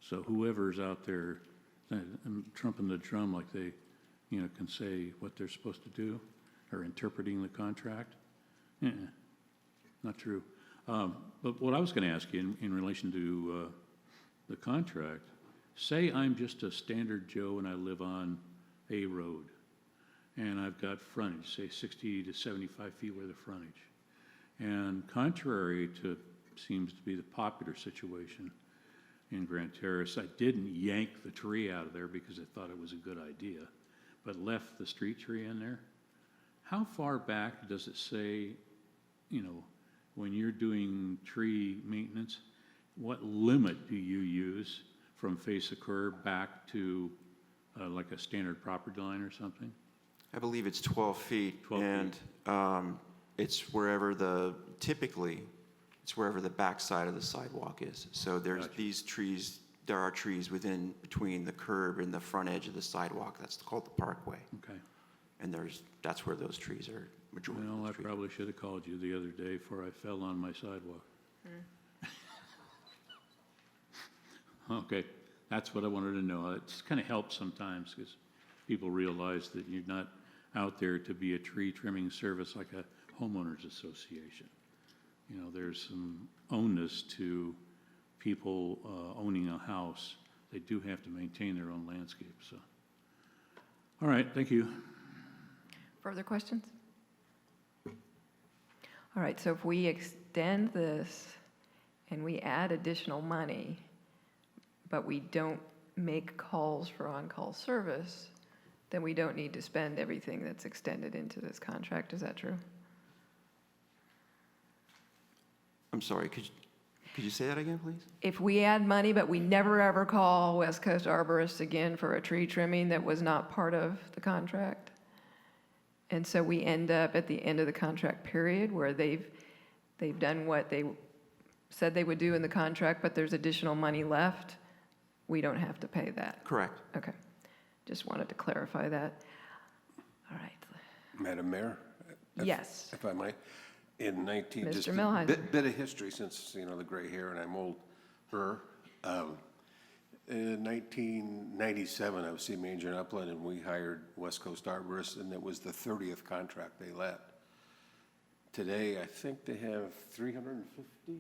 So whoever's out there trumping the drum like they, can say what they're supposed to do or interpreting the contract, not true. But what I was going to ask you in relation to the contract, say I'm just a standard Joe and I live on a road and I've got frontage, say 60 to 75 feet worth of frontage. And contrary to seems to be the popular situation in Grand Terrace, I didn't yank the tree out of there because I thought it was a good idea, but left the street tree in there. How far back does it say, when you're doing tree maintenance, what limit do you use from face of curb back to like a standard property line or something? I believe it's 12 feet. 12 feet. And it's typically wherever the backside of the sidewalk is. So there's Gotcha. there are trees between the curb and the front edge of the sidewalk. That's called the parkway. Okay. And that's where those trees are, majority of Well, those I trees. probably should have called you the other day before I fell on my sidewalk. Okay, that's what I wanted to know. It just kind of helps sometimes because people realize that you're not out there to be a tree trimming service like a homeowners association. There's some onus to people owning a house. They do have to maintain their own landscape, so. All right, thank you. Further questions? All right, so if we extend this and we add additional money, but we don't make calls for on-call service, then we don't need to spend everything that's extended into this contract. Is that true? I'm sorry, could you say that again, please? If we add money, but we never ever call West Coast Arborists again for a tree trimming that was not part of the contract, and so we end up at the end of the contract period where they've done what they said they would do in the contract, but there's additional money left, we don't have to pay that. Correct. Okay. Just wanted to clarify that. All right. Madam Mayor? Yes. If I might, in 19, Mr. just a Millhiser. bit of history since, you know, the gray hair and I'm older. In 1997, I was city manager in Upland and we hired West Coast Arborists and it was the 30th contract they let. Today, I think they have 350?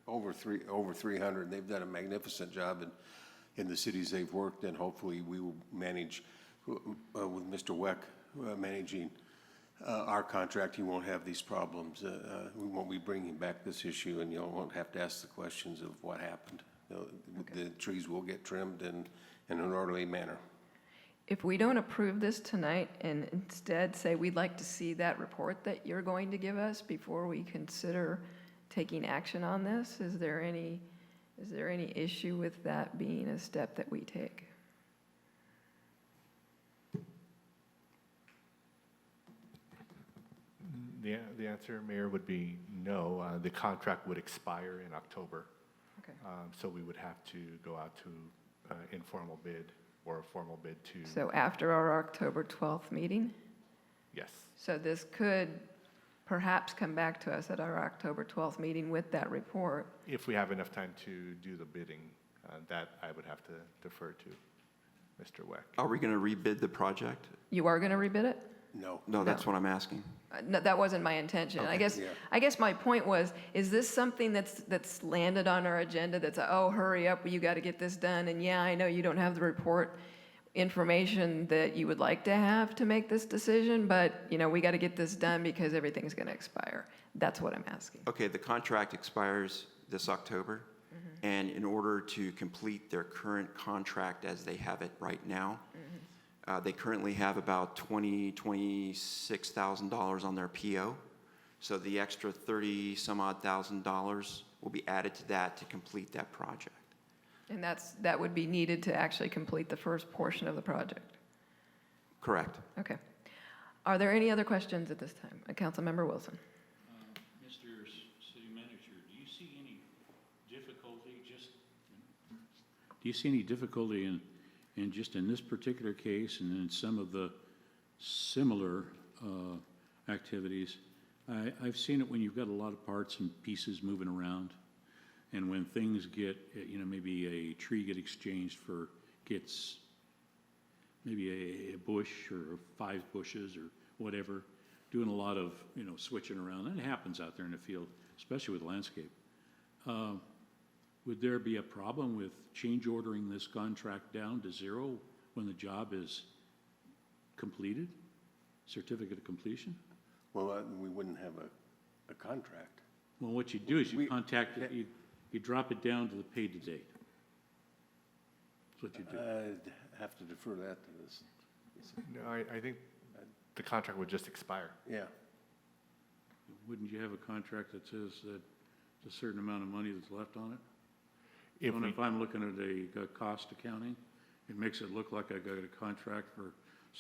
Over 300. They've done a magnificent job in the cities they've worked in. Hopefully, we will manage with Mr. Weck managing our contract. You won't have these problems. We won't be bringing back this issue, and you won't have to ask the questions of what happened. The trees will get trimmed in an orderly manner. If we don't approve this tonight and instead say we'd like to see that report that you're going to give us before we consider taking action on this, is there any issue with that being a step that we take? The answer, Mayor, would be no. The contract would expire in October. Okay. So we would have to go out to informal bid or a formal bid to. So after our October 12th meeting? Yes. So this could perhaps come back to us at our October 12th meeting with that report. If we have enough time to do the bidding, that I would have to defer to Mr. Weck. Are we going to rebid the project? You are going to rebid it? No. No, that's what I'm asking. No, that wasn't my intention. Okay. I guess my point was, is this something that's landed on our agenda that's, oh, hurry up, you got to get this done, and yeah, I know you don't have the report information that you would like to have to make this decision, but, you know, we got to get this done because everything's going to expire. That's what I'm asking. Okay, the contract expires this October, and in order to complete their current contract as they have it right now, they currently have about $26,000 on their PO. So the extra $30-some-odd thousand will be added to that to complete that project. And that would be needed to actually complete the first portion of the project. Correct. Okay. Are there any other questions at this time? Councilmember Wilson. Mr. City Manager, do you see any difficulty in just in this particular case and in some of the similar activities? I've seen it when you've got a lot of parts and pieces moving around, and when things get, you know, maybe a tree gets maybe a bush or 5 bushes or whatever, doing a lot of, you know, switching around. That happens out there in the field, especially with landscape. Would there be a problem with change ordering this contract down to 0 when the job is completed? Certificate of completion? Well, we wouldn't have a contract. Well, what you do is you drop it down to the paid to date. That's what you do. I'd have to defer that to this. No, I think the contract would just expire. Yeah. Wouldn't you have a contract that says that a certain amount of money that's left on it? If If I'm looking at a cost accounting, it makes it look like I got a contract for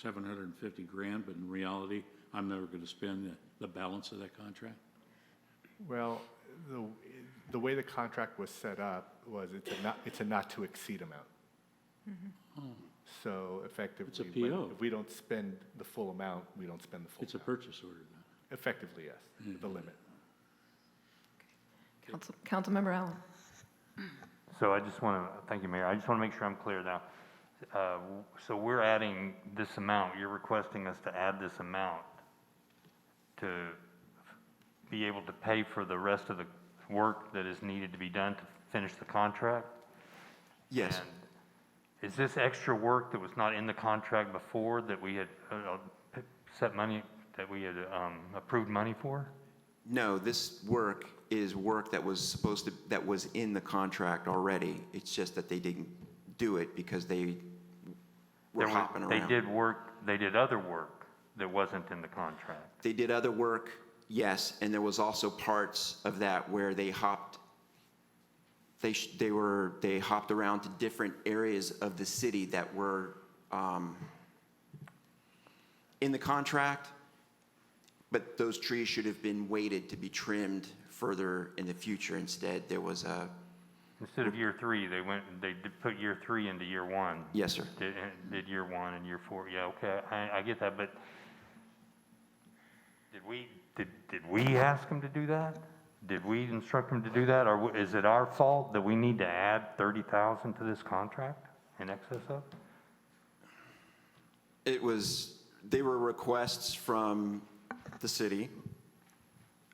$750,000, but in reality, I'm never going to spend the balance of that contract. Well, the way the contract was set up was it's a not to exceed amount. So effectively, It's a PO. if we don't spend the full amount, we don't spend the full It's a amount. purchase order then. Effectively, yes, the limit. Councilmember Allen. So I just want to, thank you, Mayor. I just want to make sure I'm clear now. So we're adding this amount, you're requesting us to add this amount to be able to pay for the rest of the work that is needed to be done to finish the contract? Yes. And is this extra work that was not in the contract before that we had set money, that we had approved money for? No, this work is work that was that was in the contract already. It's just that they didn't do it because they were hopping around. They did other work that wasn't in the contract. They did other work, yes, and there was also parts of that where they hopped. They hopped around to different areas of the city that were in the contract, but those trees should have been waited to be trimmed further in the future. Instead, there was a. Instead of year 3, they did put year 3 into year 1. Yes, sir. Did year 1 and year 4. Yeah, okay, I get that, but did we ask them to do that? Did we instruct them to do that, or is it our fault that we need to add $30,000 to this contract in excess of? They were requests from the city,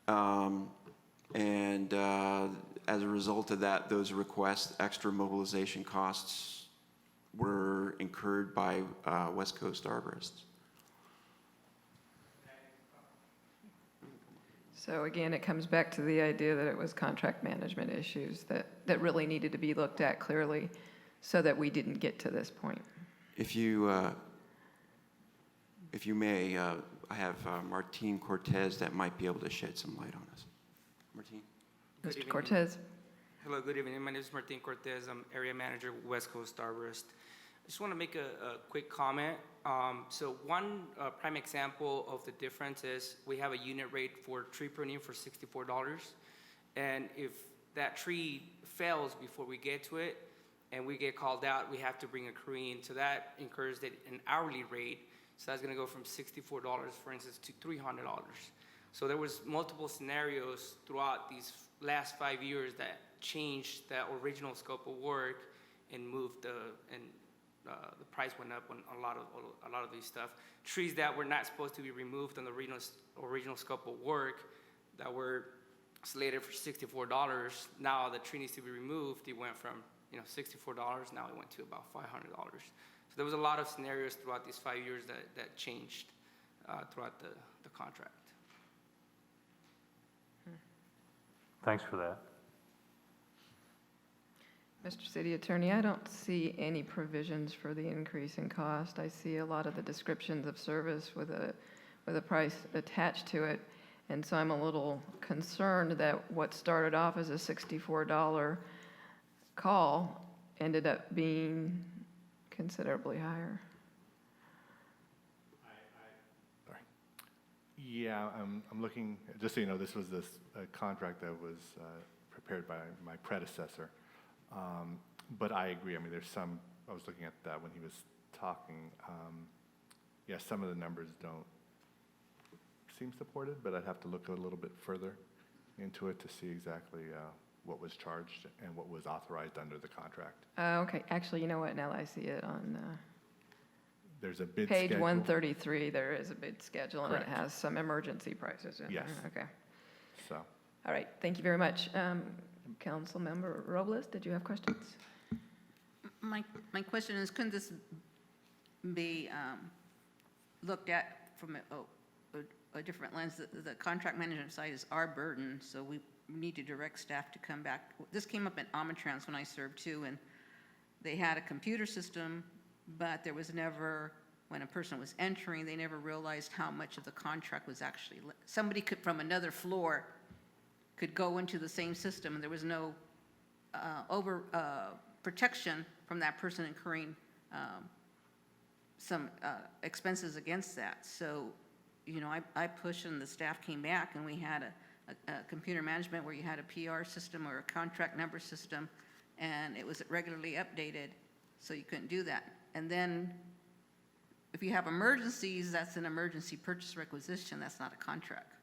and as a result of that, those requests, extra mobilization costs were incurred by West Coast arborists. So again, it comes back to the idea that it was contract management issues that really needed to be looked at clearly so that we didn't get to this point. If you may, I have Martine Cortez that might be able to shed some light on this. Martine? Mr. Cortez. Hello, good evening. My name is Martin Cortez. I'm area manager with West Coast Arborist. I just want to make a quick comment. So one prime example of the difference is we have a unit rate for tree pruning for $64. And if that tree fails before we get to it and we get called out, we have to bring a crew in. So that incurs an hourly rate. So that's going to go from $64, for instance, to $300. So there was multiple scenarios throughout these last 5 years that changed that original scope of work and moved the price went up on a lot of these stuff. Trees that were not supposed to be removed on the original scope of work that were slated for $64. Now the tree needs to be removed. It went from $64. Now it went to about $500. So there was a lot of scenarios throughout these 5 years that changed throughout the contract. Thanks for that. Mr. City Attorney, I don't see any provisions for the increase in cost. I see a lot of the descriptions of service with a price attached to it. And so I'm a little concerned that what started off as a $64 call ended up being considerably higher. Yeah, I'm looking, just so you know, this was a contract that was prepared by my predecessor. But I agree. I mean, I was looking at that when he was talking. Yeah, some of the numbers don't seem supported, but I'd have to look a little bit further into it to see exactly what was charged and what was authorized under the contract. Okay, actually, you know what? Now that I see it on There's a bid page schedule. 133, there is a bid schedule, and it Correct. has some emergency prices in Yes. there. Okay. So, All right, thank you very much. Councilmember Robles, did you have questions? My question is, couldn't this be looked at from a different lens? The contract management side is our burden, so we need to direct staff to come back. This came up in Amatrans when I served too, and they had a computer system, but there was never, when a person was entering, they never realized how much of the contract was actually, somebody could, from another floor, could go into the same system, and there was no protection from that person incurring some expenses against that. So, I pushed and the staff came back, and we had a computer management where you had a PR system or a contract number system, and it was regularly updated, so you couldn't do that. And then if you have emergencies, that's an emergency purchase requisition, that's not a contract.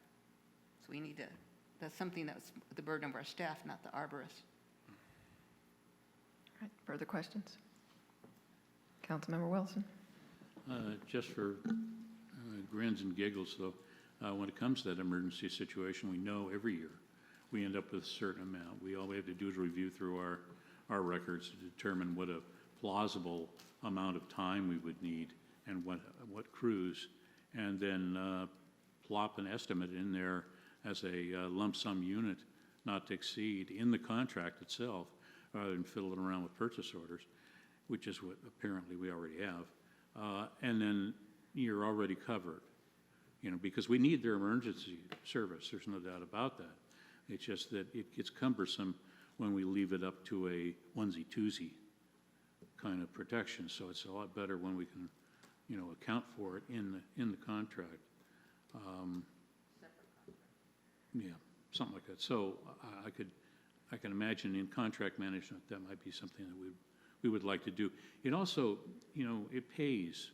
So we need to, that's something that's the burden of our staff, not the arborists. All right, further questions? Councilmember Wilson. Just for grins and giggles, though, when it comes to that emergency situation, we know every year we end up with a certain amount. All we have to do is review through our records to determine what a plausible amount of time we would need and what crews, and then plop an estimate in there as a lump sum unit not to exceed in the contract itself, rather than fiddling around with purchase orders, which is what apparently we already have. And then you're already covered, because we need their emergency service. There's no doubt about that. It's just that it gets cumbersome when we leave it up to a onesie-twosie kind of protection. So it's a lot better when we can, account for it in the contract. Yeah, something like that. So I can imagine in contract management that might be something that we would like to do. It also, it pays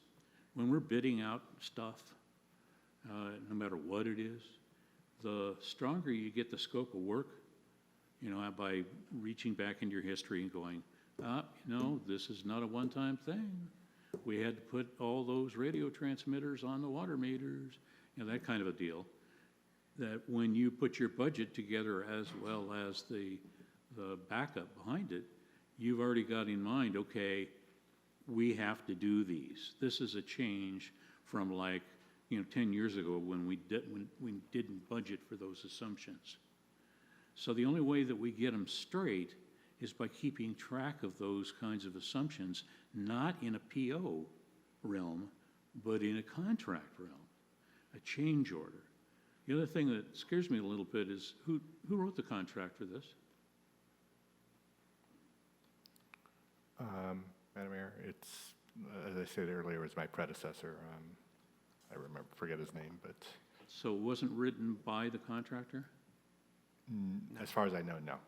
when we're bidding out stuff, no matter what it is. The stronger you get the scope of work, by reaching back into your history and going, this is not a one-time thing. We had to put all those radio transmitters on the water meters, that kind of a deal. That when you put your budget together as well as the backup behind it, you've already got in mind, okay, we have to do these. This is a change from 10 years ago when we didn't budget for those assumptions. So the only way that we get them straight is by keeping track of those kinds of assumptions, not in a PO realm, but in a contract realm, a change order. The other thing that scares me a little bit is who wrote the contract for this? Madam Mayor, it's, as I said earlier, it was my predecessor. I forget his name, but. So it wasn't written by the contractor? As far as I know, no.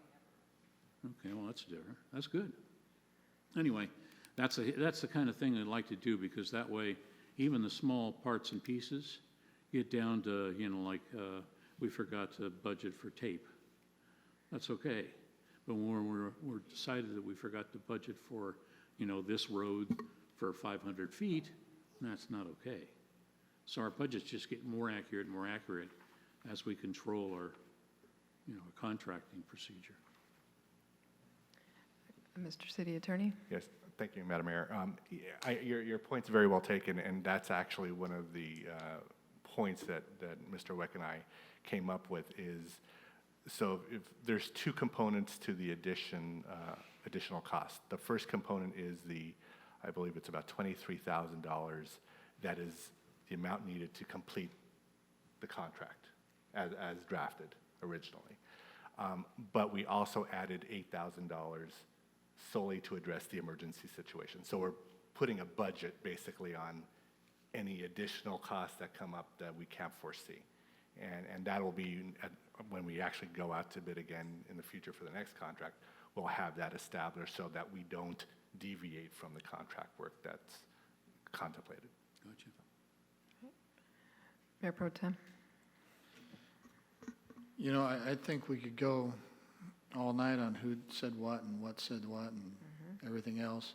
Okay, well, that's different. That's good. Anyway, that's the kind of thing I'd like to do, because that way, even the small parts and pieces get down to, we forgot to budget for tape. That's okay. But when we're decided that we forgot to budget for, this road for 500 feet, that's not okay. So our budgets just get more accurate and more accurate as we control our, contracting procedure. Mr. City Attorney? Yes, thank you, Madam Mayor. Your point's very well taken, and that's actually one of the points that Mr. Weck and I came up with is, so if there's two components to the additional cost. The first component is I believe it's about $23,000. That is the amount needed to complete the contract as drafted originally. But we also added $8,000 solely to address the emergency situation. So we're putting a budget basically on any additional costs that come up that we can't foresee. And that will be, when we actually go out to bid again in the future for the next contract, we'll have that established so that we don't deviate from the contract work that's contemplated. Gotcha. Mayor Pro Tem? I think we could go all night on who said what and what said what and everything else.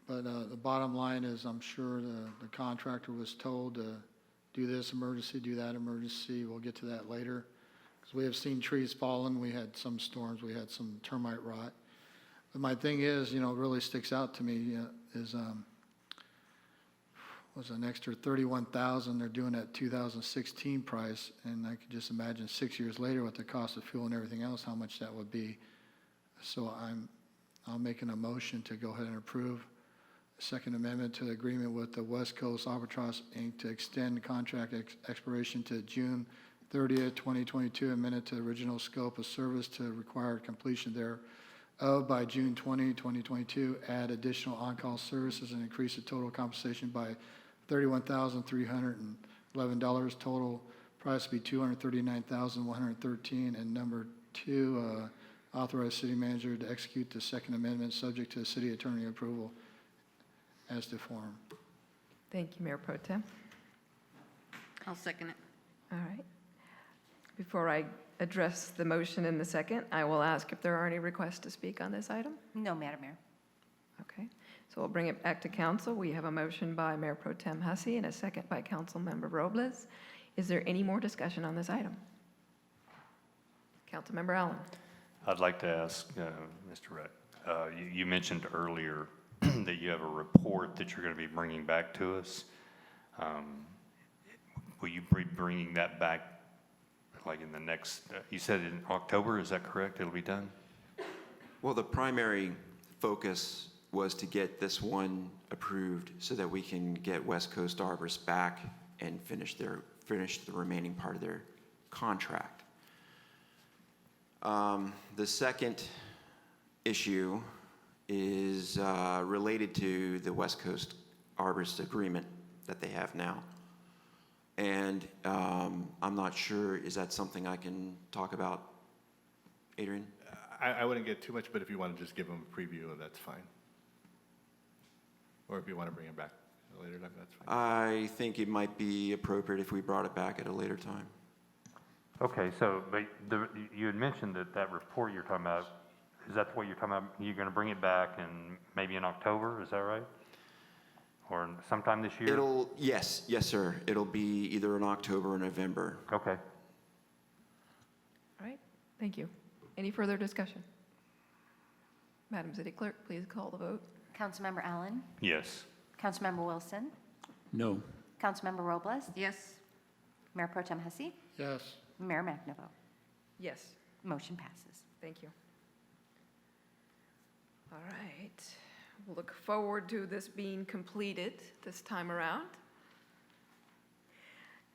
But the bottom line is, I'm sure the contractor was told to do this emergency, do that emergency. We'll get to that later. Because we have seen trees falling. We had some storms. We had some termite rot. But my thing is, it really sticks out to me is was an extra $31,000. They're doing that 2016 price, and I could just imagine 6 years later with the cost of fuel and everything else, how much that would be. So I'm making a motion to go ahead and approve the Second Amendment to the agreement with the West Coast Albatross, Inc. to extend the contract expiration to June 30th, 2022, amended to the original scope of service to require completion thereof by June 20, 2022, add additional on-call services and increase the total compensation by $31,311. Total price to be $239,113. And number two, authorize city manager to execute the Second Amendment subject to the city attorney approval as to form. Thank you, Mayor Pro Tem. I'll second it. All right. Before I address the motion in the second, I will ask if there are any requests to speak on this item. No, Madam Mayor. Okay, so we'll bring it back to council. We have a motion by Mayor Pro Tem Hussey and a second by Councilmember Robles. Is there any more discussion on this item? Councilmember Allen. I'd like to ask Mr. Rett, you mentioned earlier that you have a report that you're going to be bringing back to us. Will you be bringing that back, like in the next, you said in October, is that correct? It'll be done? Well, the primary focus was to get this one approved so that we can get West Coast Arborist back and finish the remaining part of their contract. The second issue is related to the West Coast Arborist agreement that they have now. And I'm not sure, is that something I can talk about, Adrian? I wouldn't get too much, but if you want to just give them a preview, that's fine. Or if you want to bring it back at a later time, that's fine. I think it might be appropriate if we brought it back at a later time. Okay, so, but you had mentioned that report you're talking about, is that what you're talking about? You're going to bring it back in maybe in October, is that right? Or sometime this year? Yes, sir. It'll be either in October or November. Okay. All right, thank you. Any further discussion? Madam City Clerk, please call the vote. Councilmember Allen? Yes. Councilmember Wilson? No. Councilmember Robles? Yes. Mayor Pro Tem Hussey? Yes. Mayor McNiveau? Yes, Motion passes. thank you. All right, we'll look forward to this being completed this time around.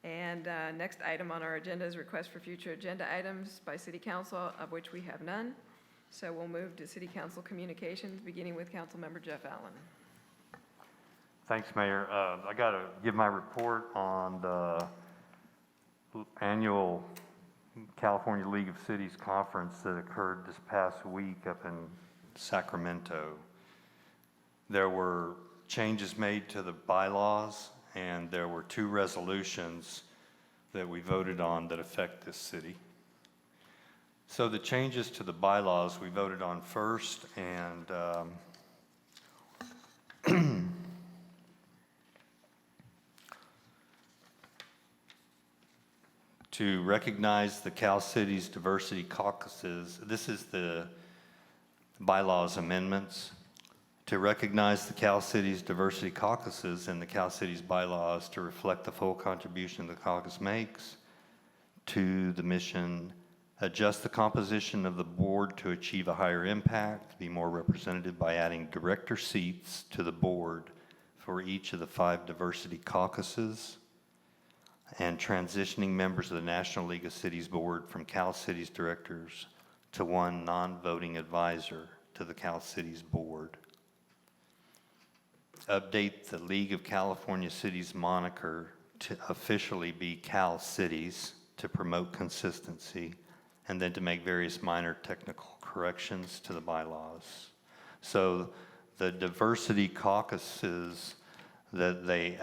And next item on our agenda is request for future agenda items by City Council, of which we have none. So we'll move to City Council communications, beginning with Councilmember Jeff Allen. Thanks, Mayor. I got to give my report on the annual California League of Cities conference that occurred this past week up in Sacramento. There were changes made to the bylaws, and there were 2 resolutions that we voted on that affect this city. So the changes to the bylaws we voted on first, and to recognize the Cal Cities Diversity Caucuses. This is the bylaws amendments. To recognize the Cal Cities Diversity Caucuses and the Cal Cities bylaws to reflect the full contribution the caucus makes to the mission, adjust the composition of the board to achieve a higher impact, be more representative by adding director seats to the board for each of the 5 diversity caucuses, and transitioning members of the National League of Cities Board from Cal Cities directors to 1 non-voting advisor to the Cal Cities Board. Update the League of California Cities moniker to officially be Cal Cities to promote consistency, and then to make various minor technical corrections to the bylaws. So the diversity caucuses that they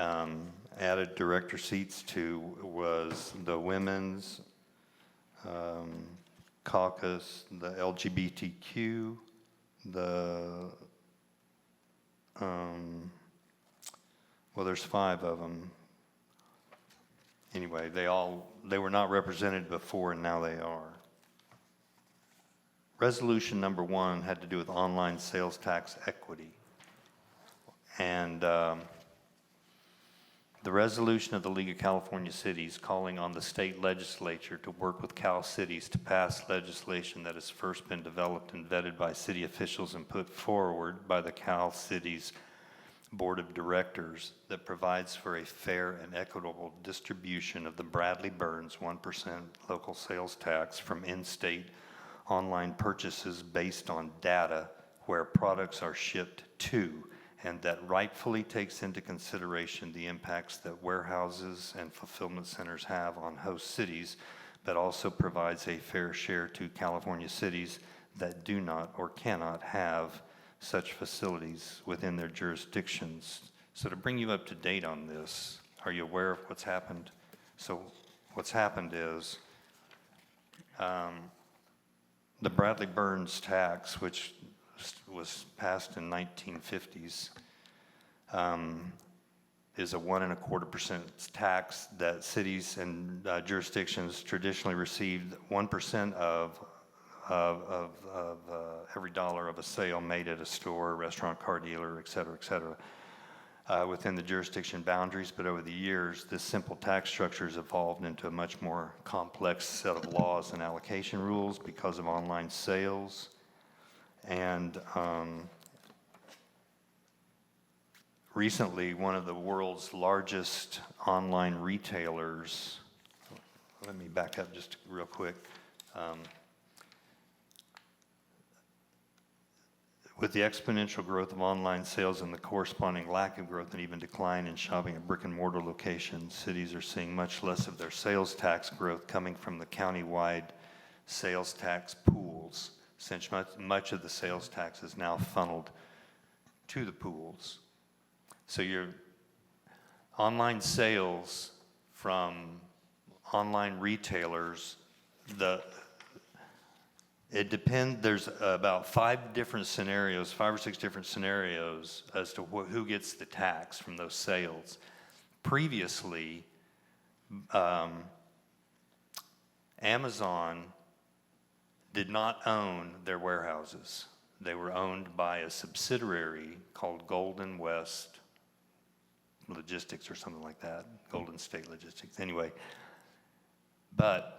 added director seats to was the women's caucus, the LGBTQ, the, well, there's 5 of them. Anyway, they were not represented before, and now they are. Resolution number 1 had to do with online sales tax equity. And the resolution of the League of California Cities calling on the state legislature to work with Cal Cities to pass legislation that has first been developed and vetted by city officials and put forward by the Cal Cities Board of Directors that provides for a fair and equitable distribution of the Bradley Burns 1% local sales tax from in-state online purchases based on data where products are shipped to, and that rightfully takes into consideration the impacts that warehouses and fulfillment centers have on host cities, but also provides a fair share to California cities that do not or cannot have such facilities within their jurisdictions. So to bring you up to date on this, are you aware of what's happened? So what's happened is the Bradley Burns tax, which was passed in 1950s, is a 1.25% tax that cities and jurisdictions traditionally received 1% of every dollar of a sale made at a store, restaurant, car dealer, et cetera, within the jurisdiction boundaries. But over the years, this simple tax structure has evolved into a much more complex set of laws and allocation rules because of online sales. And recently, one of the world's largest online retailers, let me back up just real quick. With the exponential growth of online sales and the corresponding lack of growth and even decline in shopping at brick and mortar locations, cities are seeing much less of their sales tax growth coming from the countywide sales tax pools, since much of the sales tax is now funneled to the pools. So your online sales from online retailers, it depends, there's about 5 or 6 different scenarios as to who gets the tax from those sales. Previously, Amazon did not own their warehouses. They were owned by a subsidiary called Golden West Logistics or something like that, Golden State Logistics, anyway. But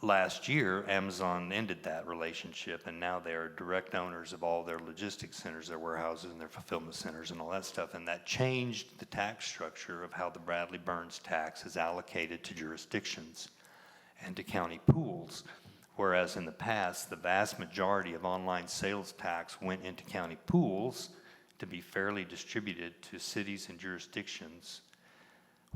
last year, Amazon ended that relationship, and now they are direct owners of all their logistics centers, their warehouses, and their fulfillment centers, and all that stuff. And that changed the tax structure of how the Bradley-Burns tax is allocated to jurisdictions and to county pools. Whereas in the past, the vast majority of online sales tax went into county pools to be fairly distributed to cities and jurisdictions.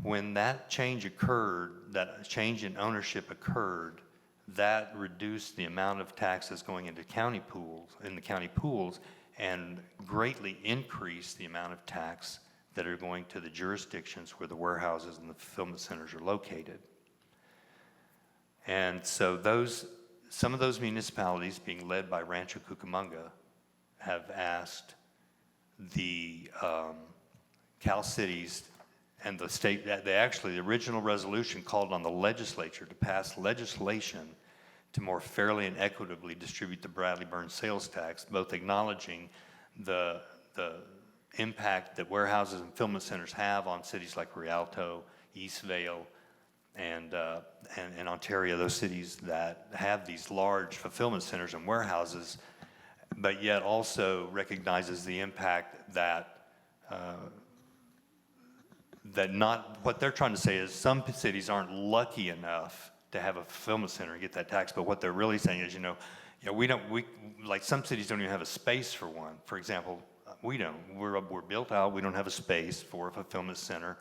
When that change occurred, that change in ownership occurred, that reduced the amount of taxes going into county pools, and greatly increased the amount of tax that are going to the jurisdictions where the warehouses and the fulfillment centers are located. And so some of those municipalities, being led by Rancho Cucamonga, have asked the Cal Cities and the state, the original resolution called on the legislature to pass legislation to more fairly and equitably distribute the Bradley-Burns sales tax, both acknowledging the impact that warehouses and fulfillment centers have on cities like Rialto, Eastvale, and Ontario, those cities that have these large fulfillment centers and warehouses, but yet also recognizes the impact that what they're trying to say is some cities aren't lucky enough to have a fulfillment center and get that tax, but what they're really saying is, like some cities don't even have a space for one. For example, we don't. We're built out. We don't have a space for a fulfillment center,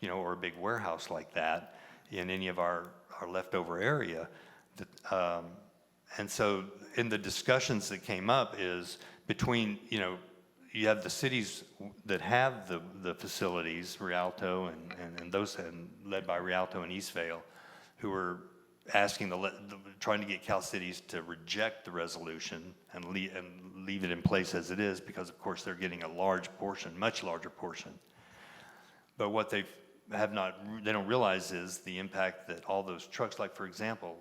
or a big warehouse like that in any of our leftover area. And so in the discussions that came up is between, you have the cities that have the facilities, Rialto and those, and led by Rialto and Eastvale, who are asking trying to get Cal Cities to reject the resolution and leave it in place as it is, because of course they're getting a large portion, much larger portion. But what they don't realize is the impact that all those trucks, like for example,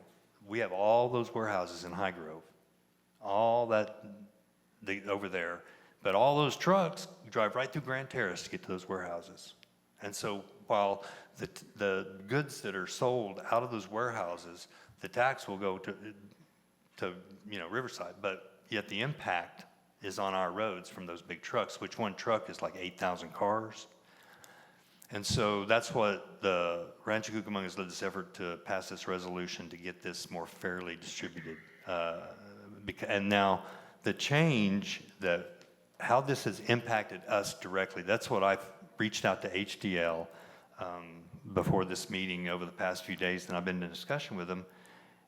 we have all those warehouses in High Grove, all that over there. But all those trucks drive right through Grand Terrace to get to those warehouses. And so while the goods that are sold out of those warehouses, the tax will go to Riverside, but yet the impact is on our roads from those big trucks, which one truck is like 8,000 cars. And so that's what the Rancho Cucamonga has led this effort to pass this resolution to get this more fairly distributed. And now the change how this has impacted us directly, that's what I've reached out to HDL before this meeting over the past few days, and I've been in discussion with them.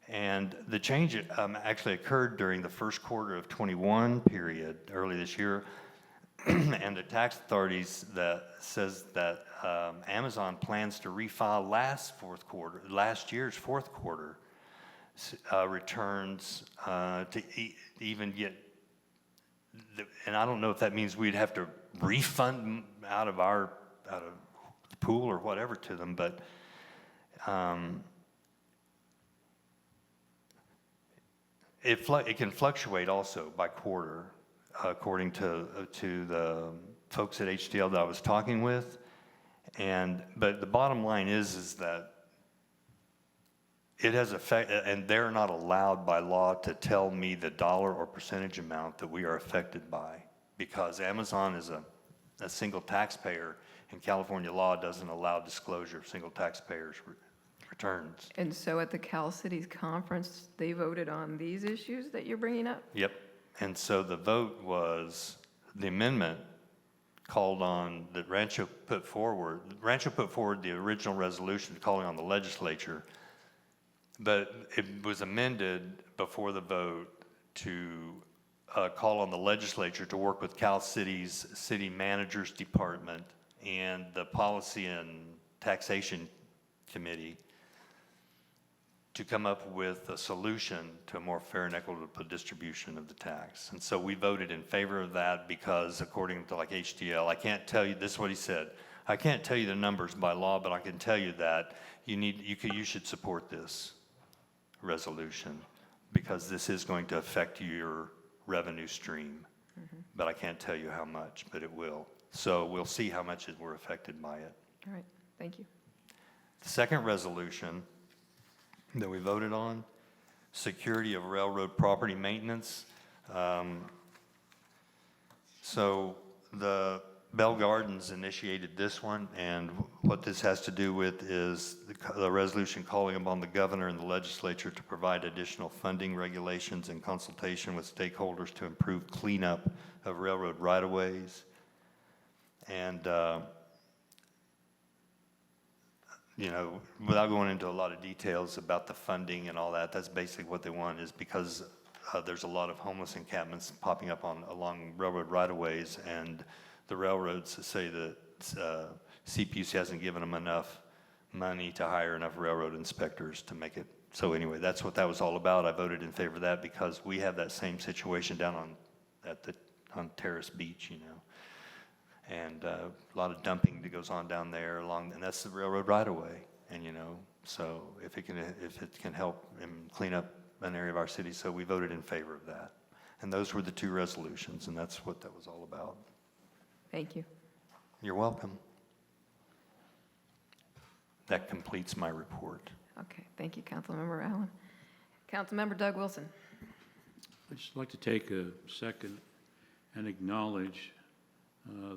And the change actually occurred during the first quarter of 21 period, early this year, and the tax authorities that says that Amazon plans to refile last year's fourth quarter returns to even get, and I don't know if that means we'd have to refund out of the pool or whatever to them, but it can fluctuate also by quarter, according to the folks at HDL that I was talking with. But the bottom line is that it has effect, and they're not allowed by law to tell me the dollar or percentage amount that we are affected by, because Amazon is a single taxpayer, and California law doesn't allow disclosure of single taxpayers' returns. And so at the Cal Cities Conference, they voted on these issues that you're bringing up? Yep. And so the vote was, the amendment called on, that Rancho put forward the original resolution calling on the legislature, but it was amended before the vote to call on the legislature to work with Cal City's city manager's department and the policy and taxation committee to come up with a solution to a more fair and equitable distribution of the tax. And so we voted in favor of that because, according to like HDL, I can't tell you, this is what he said, I can't tell you the numbers by law, but I can tell you that you should support this resolution because this is going to affect your revenue stream. But I can't tell you how much, but it will. So we'll see how much we're affected by it. All right, thank you. The second resolution that we voted on, security of railroad property maintenance. So the Bell Gardens initiated this one, and what this has to do with is the resolution calling upon the governor and the legislature to provide additional funding, regulations, and consultation with stakeholders to improve cleanup of railroad right-of-ways. And you know, without going into a lot of details about the funding and all that, that's basically what they want, is because there's a lot of homeless encampments popping up along railroad right-of-ways, and the railroads say that CPUC hasn't given them enough money to hire enough railroad inspectors to make it. So anyway, that's what that was all about. I voted in favor of that because we have that same situation down on Terrace Beach, you know. And a lot of dumping that goes on down there and that's the railroad right-of-way. And you know, so if it can help clean up an area of our city, so we voted in favor of that. And those were the two resolutions, and that's what that was all about. Thank you. You're welcome. That completes my report. Okay, thank you, Councilmember Allen. Councilmember Doug Wilson. I'd just like to take a second and acknowledge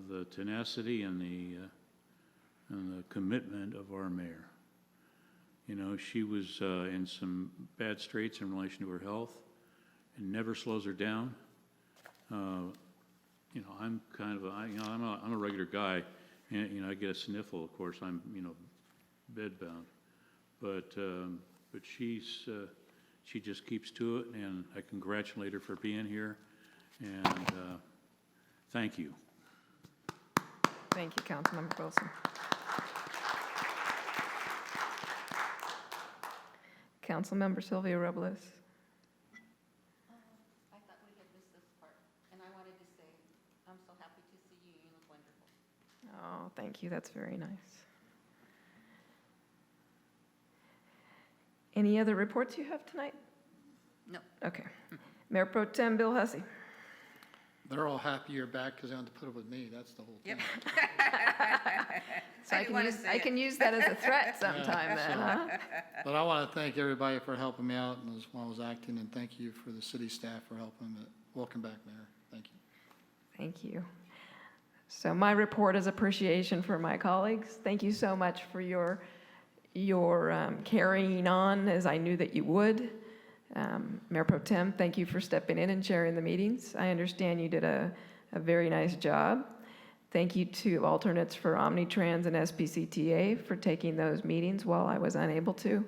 the tenacity and the commitment of our mayor. You know, she was in some bad straits in relation to her health and never slows her down. You know, I'm kind of I'm a regular guy, and you know, I get a sniffle. Of course, I'm bedbound, but she just keeps to it, and I congratulate her for being here, and thank you. Thank you, Councilmember Wilson. Councilmember Sylvia Robles. I thought we had missed this part, and I wanted to say, I'm so happy to see you. You look wonderful. Oh, thank you. That's very nice. Any other reports you have tonight? No. Okay. Mayor Pro Tem Bill Hussey. They're all happy you're back because they don't have to put up with me. That's the whole thing. Yep. So I can use that as a threat sometime then, huh? But I want to thank everybody for helping me out while I was acting, and thank you for the city staff for helping. Welcome back, Mayor. Thank you. Thank you. So my report is appreciation for my colleagues. Thank you so much for your carrying on as I knew that you would. Mayor Pro Tem, thank you for stepping in and chairing the meetings. I understand you did a very nice job. Thank you to alternates for Omnitrans and SPCTA for taking those meetings while I was unable to.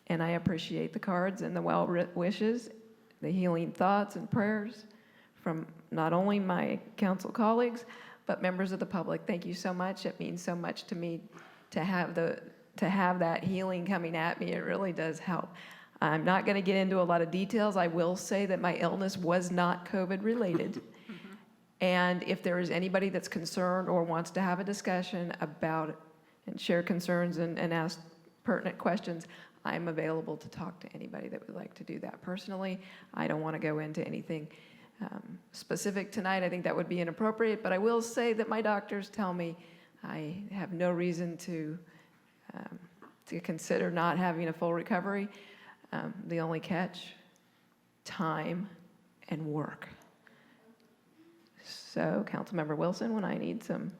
And I appreciate the cards and the well wishes, the healing thoughts and prayers from not only my council colleagues, but members of the public. Thank you so much. It means so much to me to have that healing coming at me. It really does help. I'm not going to get into a lot of details. I will say that my illness was not COVID related. And if there is anybody that's concerned or wants to have a discussion about it and share concerns and ask pertinent questions, I'm available to talk to anybody that would like to do that personally. I don't want to go into anything specific tonight. I think that would be inappropriate, but I will say that my doctors tell me I have no reason to consider not having a full recovery. The only catch, time and work. So, Councilmember Wilson, when I need some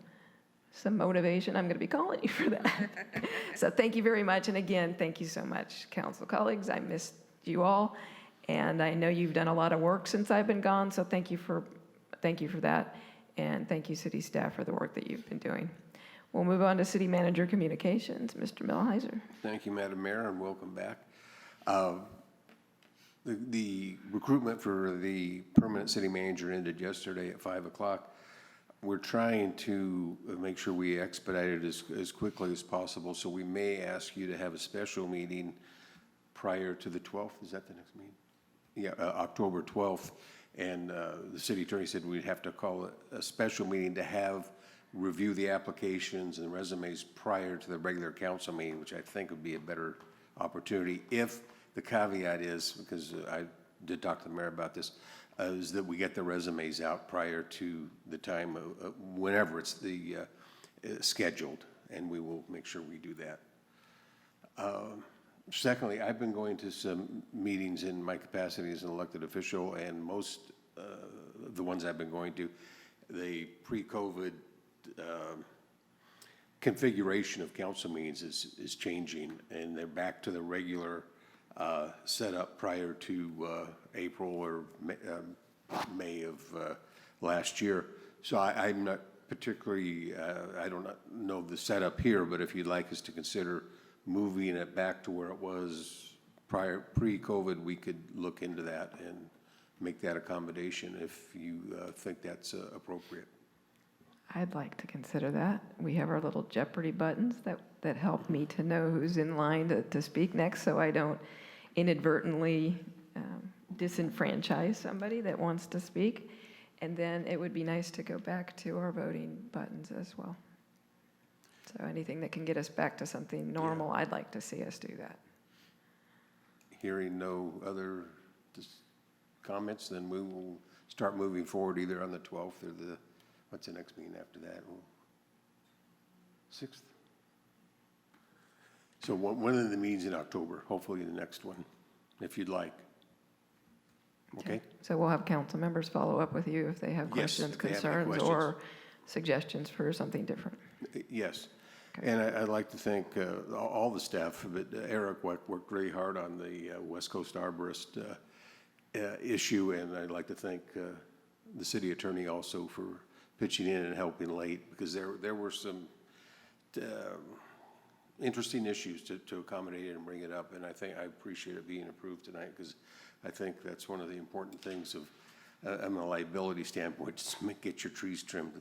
motivation, I'm going to be calling you for that. So thank you very much. And again, thank you so much, council colleagues. I missed you all. And I know you've done a lot of work since I've been gone. So thank you for that. And thank you, city staff, for the work that you've been doing. We'll move on to City Manager Communications, Mr. Millhiser. Thank you, Madam Mayor, and welcome back. The recruitment for the permanent city manager ended yesterday at 5 o'clock. We're trying to make sure we expedite it as quickly as possible, so we may ask you to have a special meeting prior to the 12th. Is that the next meeting? Yeah, October 12th. And the city attorney said we'd have to call it a special meeting to review the applications and resumes prior to the regular council meeting, which I think would be a better opportunity. If the caveat is, because I did talk to the mayor about this, is that we get the resumes out prior to the time of whenever it's scheduled, and we will make sure we do that. Secondly, I've been going to some meetings in my capacity as an elected official, and most of the ones I've been going to, the pre-COVID configuration of council meetings is changing, and they're back to the regular setup prior to April or May of last year. So I'm not particularly, I don't know the setup here, but if you'd like us to consider moving it back to where it was pre-COVID, we could look into that and make that accommodation if you think that's appropriate. I'd like to consider that. We have our little Jeopardy buttons that help me to know who's in line to speak next, so I don't inadvertently disenfranchise somebody that wants to speak. And then it would be nice to go back to our voting buttons as well. So anything that can get us back to something normal, I'd like to see us do that. Hearing no other comments, then we will start moving forward either on the 12th or what's the next meeting after that? 6th? So one of the meetings in October, hopefully the next one, if you'd like. Okay? So we'll have council members follow up with you if they have questions, if they have any concerns, questions. or suggestions for something different. Yes. And I'd like to thank all the staff, but Eric worked really hard on the West Coast Arborist issue, and I'd like to thank the city attorney also for pitching in and helping late, because there were some interesting issues to accommodate and bring it up, and I appreciate it being approved tonight, because I think that's one of the important things from a liability standpoint, just get your trees trimmed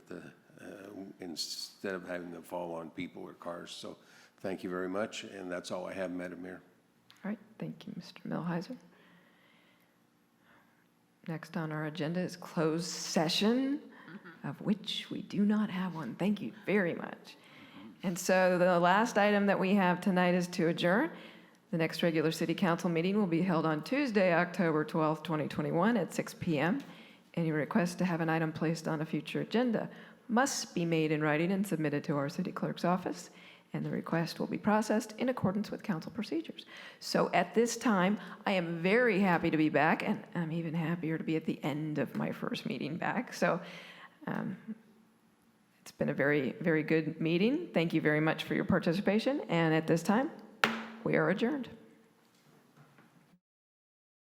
instead of having them fall on people or cars. So thank you very much, and that's all I have, Madam Mayor. All right, thank you, Mr. Millhiser. Next on our agenda is closed session, of which we do not have one. Thank you very much. And so the last item that we have tonight is to adjourn. The next regular city council meeting will be held on Tuesday, October 12th, 2021 at 6 p.m. Any request to have an item placed on a future agenda must be made in writing and submitted to our city clerk's office, and the request will be processed in accordance with council procedures. So at this time, I am very happy to be back, and I'm even happier to be at the end of my first meeting back. So it's been a very, very good meeting. Thank you very much for your participation, and at this time, we are adjourned.